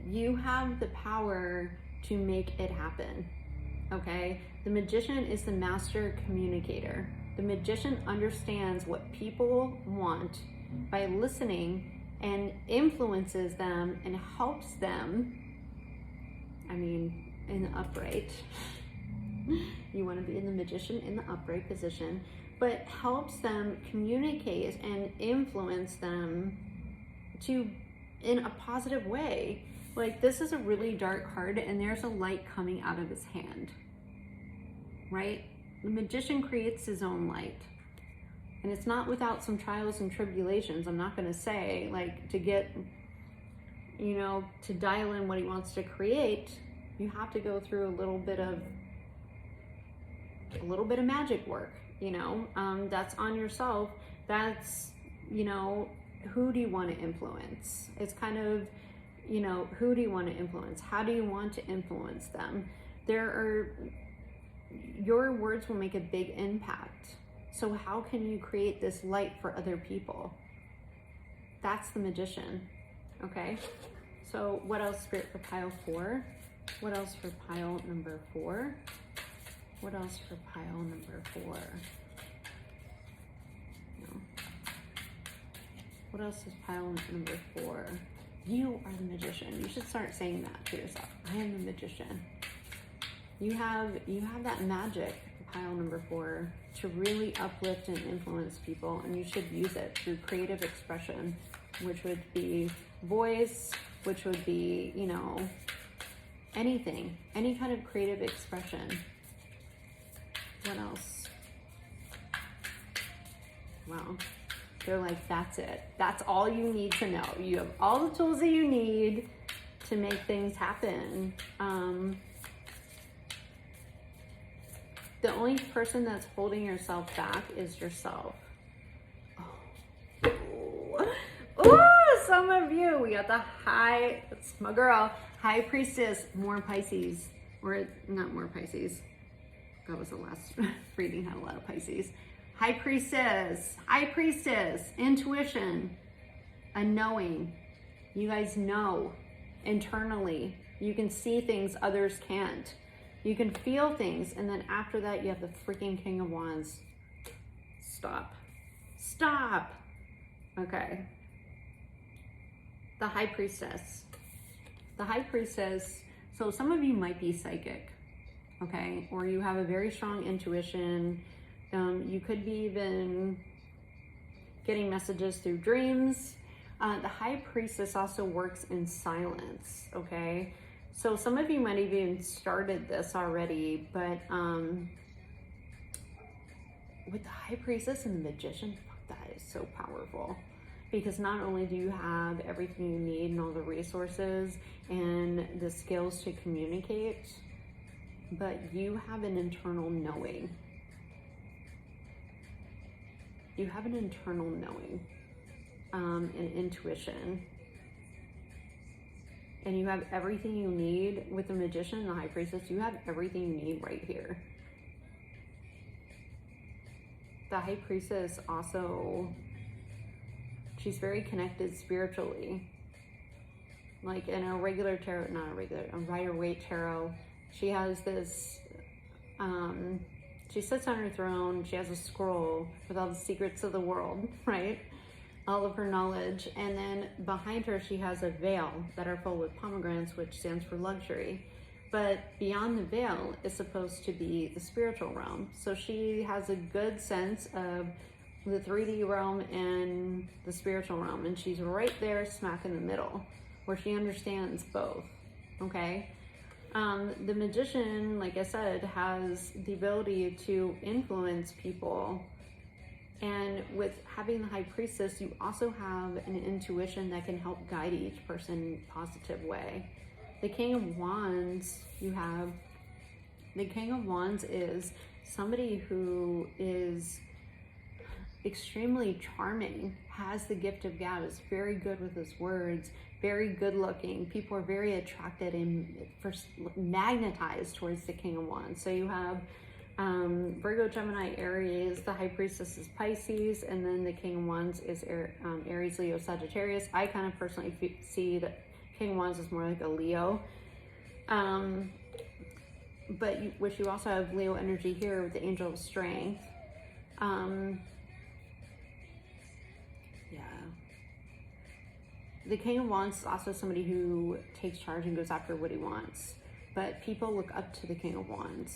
Speaker 1: You have the power to make it happen, okay? The Magician is the master communicator. The Magician understands what people want by listening and influences them and helps them, I mean, in the upright. You want to be in the Magician in the upright position, but helps them communicate and influence them in a positive way. Like, this is a really dark card and there's a light coming out of his hand, right? The Magician creates his own light. And it's not without some trials and tribulations. I'm not going to say, like, to get, you know, to dial in what he wants to create, you have to go through a little bit of magic work, you know. That's on yourself. That's, you know, who do you want to influence? It's kind of, you know, who do you want to influence? How do you want to influence them? Your words will make a big impact. So how can you create this light for other people? That's the Magician, okay? So what else, Spirit, for pile 4? What else for pile number 4? What else for pile number 4? No. What else is pile number 4? You are the Magician. You should start saying that to yourself. I am the Magician. You have that magic, pile number 4, to really uplift and influence people, and you should use it through creative expression, which would be voice, which would be, you know, anything, any kind of creative expression. What else? Wow. They're like, that's it. That's all you need to know. You have all the tools that you need to make things happen. The only person that's holding yourself back is yourself. Oh, some of you, we got the high, that's my girl, High Priestess, more Pisces, or not more Pisces. That was the last reading, had a lot of Pisces. High Priestess, intuition, a knowing. You guys know internally. You can see things others can't. You can feel things, and then after that, you have the freaking King of Wands. Stop. Okay. The High Priestess. The High Priestess, so some of you might be psychic, okay? Or you have a very strong intuition. You could be even getting messages through dreams. The High Priestess also works in silence, okay? So some of you might have even started this already, but with the High Priestess and the Magician, that is so powerful. Because not only do you have everything you need and all the resources and the skills to communicate, but you have an internal knowing. You have an internal knowing, and intuition. And you have everything you need with the Magician and the High Priestess. You have everything you need right here. The High Priestess also, she's very connected spiritually. Like in a regular tarot, a Rider-Waite tarot, she has this, she sits on her throne, she has a scroll with all the secrets of the world, right? All of her knowledge. And then behind her, she has a veil that are full with pomegranates, which stands for luxury. But beyond the veil is supposed to be the spiritual realm. So she has a good sense of the 3D realm and the spiritual realm. And she's right there smack in the middle where she understands both, okay? The Magician, like I said, has the ability to influence people. And with having the High Priestess, you also have an intuition that can help guide each person in a positive way. The King of Wands, the King of Wands is somebody who is extremely charming, has the gift of gab, is very good with his words, very good looking. People are very attracted and magnetized towards the King of Wands. So you have Virgo, Gemini, Aries, the High Priestess is Pisces, and then the King of Wands is Aries, Leo, Sagittarius. I kind of personally see that King of Wands is more like a Leo. But which you also have Leo energy here with the Angel of Strength. The King of Wands is also somebody who takes charge and goes after what he wants. But people look up to the King of Wands,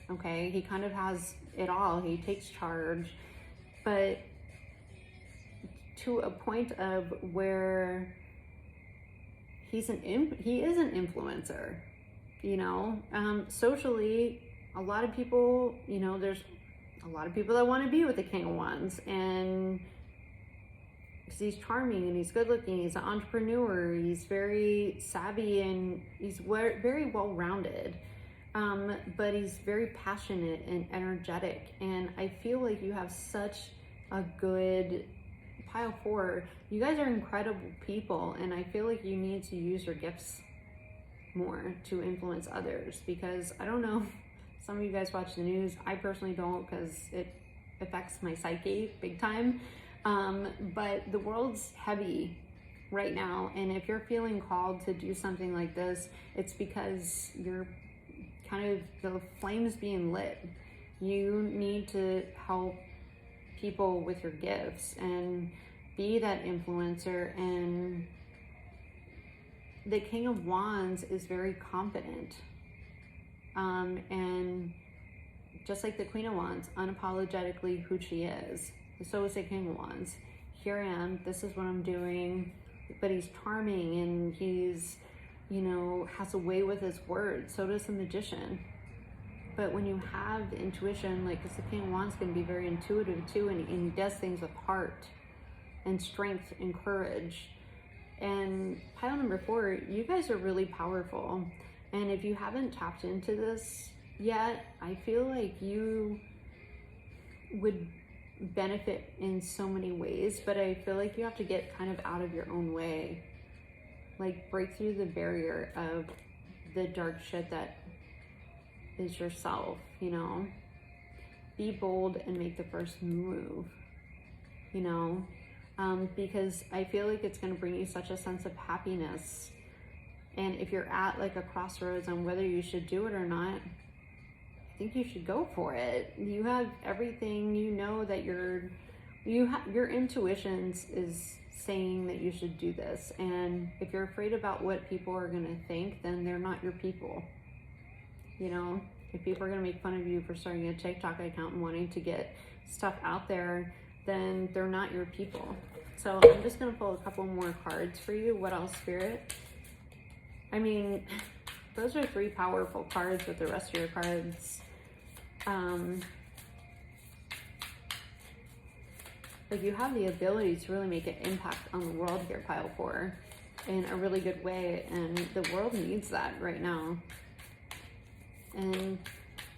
Speaker 1: okay? He kind of has it all. He takes charge, but to a point of where he is an influencer, you know? Socially, a lot of people, you know, there's a lot of people that want to be with the King of Wands, and because he's charming and he's good looking, he's an entrepreneur, he's very savvy, and he's very well-rounded, but he's very passionate and energetic. And I feel like you have such a good pile 4. You guys are incredible people, and I feel like you need to use your gifts more to influence others, because I don't know, some of you guys watch the news. I personally don't, because it affects my psyche big time. But the world's heavy right now, and if you're feeling called to do something like this, it's because you're kind of, the flame's being lit. You need to help people with your gifts and be that influencer. And the King of Wands is very confident, and just like the Queen of Wands, unapologetically who she is. So is the King of Wands. Here I am, this is what I'm doing. But he's charming, and he's you know, has a way with his words. So does the magician. But when you have the intuition, like, because the King of Wands can be very intuitive too, and he does things with heart and strength and courage. And pile number 4, you guys are really powerful. And if you haven't tapped into this yet, I feel like you would benefit in so many ways, but I feel like you have to get kind of out of your own way. Like, break through the barrier of the dark shit that is yourself, you know? Be bold and make the first move, you know? Because I feel like it's going to bring you such a sense of happiness. And if you're at like a crossroads on whether you should do it or not, I think you should go for it. You have everything, you know that your intuition is saying that you should do this. And if you're afraid about what people are going to think, then they're not your people. You know, if people are going to make fun of you for starting a TikTok account and wanting to get stuff out there, then they're not your people. So I'm just going to pull a couple more cards for you. What else, Spirit? I mean, those are 3 powerful cards with the rest of your cards. Like, you have the ability to really make an impact on the world here, pile 4, in a really good way. And the world needs that right now. And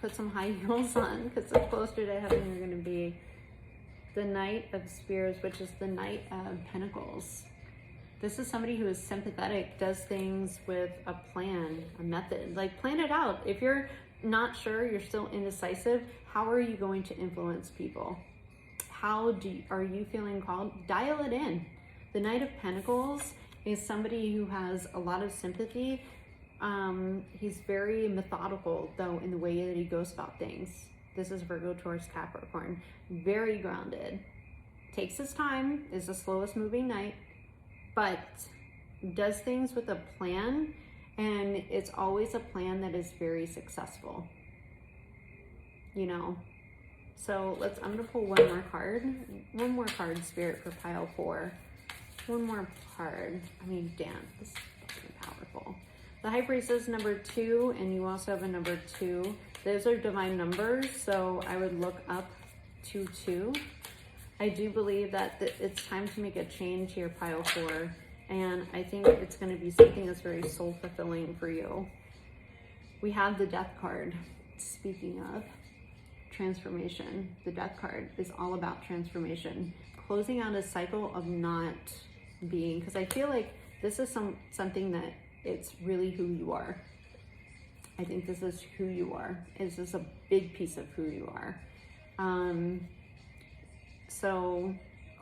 Speaker 1: put some high heels on, because the closer to heaven you're going to be. The Knight of Spears, which is the Knight of Pentacles. This is somebody who is sympathetic, does things with a plan, a method. Like, plan it out. If you're not sure, you're still indecisive, how are you going to influence people? Are you feeling called? Dial it in. The Knight of Pentacles is somebody who has a lot of sympathy. He's very methodical, though, in the way that he goes about things. This is Virgo, Taurus, Capricorn. Very grounded. Takes his time, is the slowest moving knight, but does things with a plan, and it's always a plan that is very successful. You know? So I'm going to pull one more card. One more card, Spirit, for pile 4. One more card. I mean, damn, this is fucking powerful. The High Priestess, number 2, and you also have a number 2. Those are divine numbers, so I would look up 2-2. I do believe that it's time to make a change here, pile 4, and I think it's going to be something that's very soul-fulfilling for you. We have the Death card. Speaking of transformation, the Death card is all about transformation. Closing out a cycle of not being, because I feel like this is something that it's really who you are. I think this is who you are. This is a big piece of who you are. So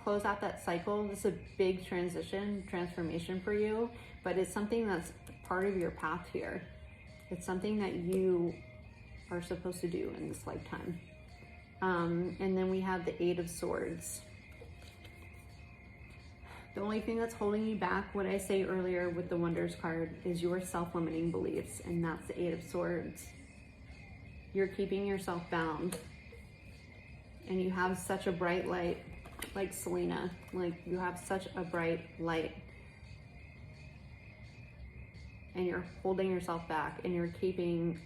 Speaker 1: close out that cycle. This is a big transformation for you, but it's something that's part of your path here. It's something that you are supposed to do in this lifetime. And then we have the 8 of Swords. The only thing that's holding you back, what I say earlier with the Wonders card, is your self-limiting beliefs, and that's the 8 of Swords. You're keeping yourself bound, and you have such a bright light, like Selena, like you have such a bright light, and you're holding yourself back, and you're keeping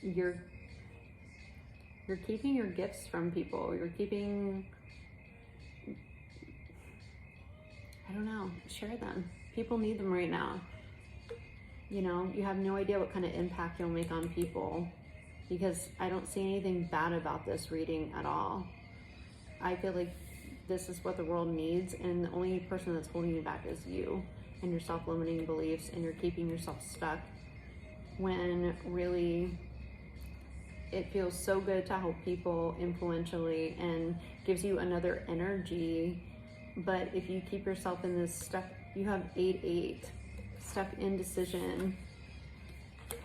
Speaker 1: your gifts from people. You're keeping, I don't know, share them. People need them right now. You know, you have no idea what kind of impact you'll make on people, because I don't see anything bad about this reading at all. I feel like this is what the world needs, and the only person that's holding you back is you and your self-limiting beliefs, and you're keeping yourself stuck when really it feels so good to help people influentially and gives you another energy. But if you keep yourself in this stuck, you have 8-8, stuck indecision,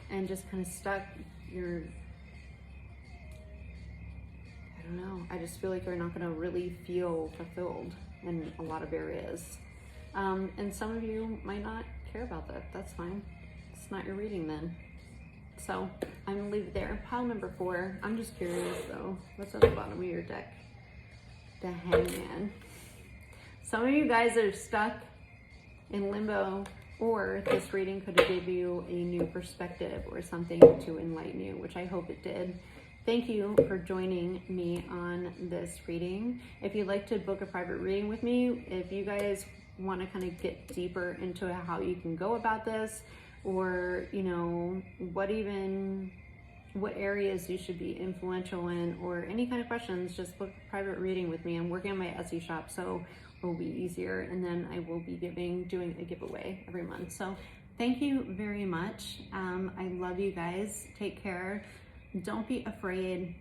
Speaker 1: and just kind of stuck, I don't know, I just feel like you're not going to really feel fulfilled in a lot of areas. And some of you might not care about that. That's fine. It's not your reading then. So I'm going to leave it there. Pile number 4. I'm just curious though. What's at the bottom of your deck? The Hangman. Some of you guys are stuck in limbo or this reading could give you a new perspective or something to enlighten you, which I hope it did. Thank you for joining me on this reading. If you'd like to book a private reading with me, if you guys want to kind of get deeper into how you can go about this, or what areas you should be influential in, or any kind of questions, just book a private reading with me. I'm working on my Etsy shop, so it will be easier, and then I will be doing a giveaway every month. So thank you very much. I love you guys. Take care. Don't be afraid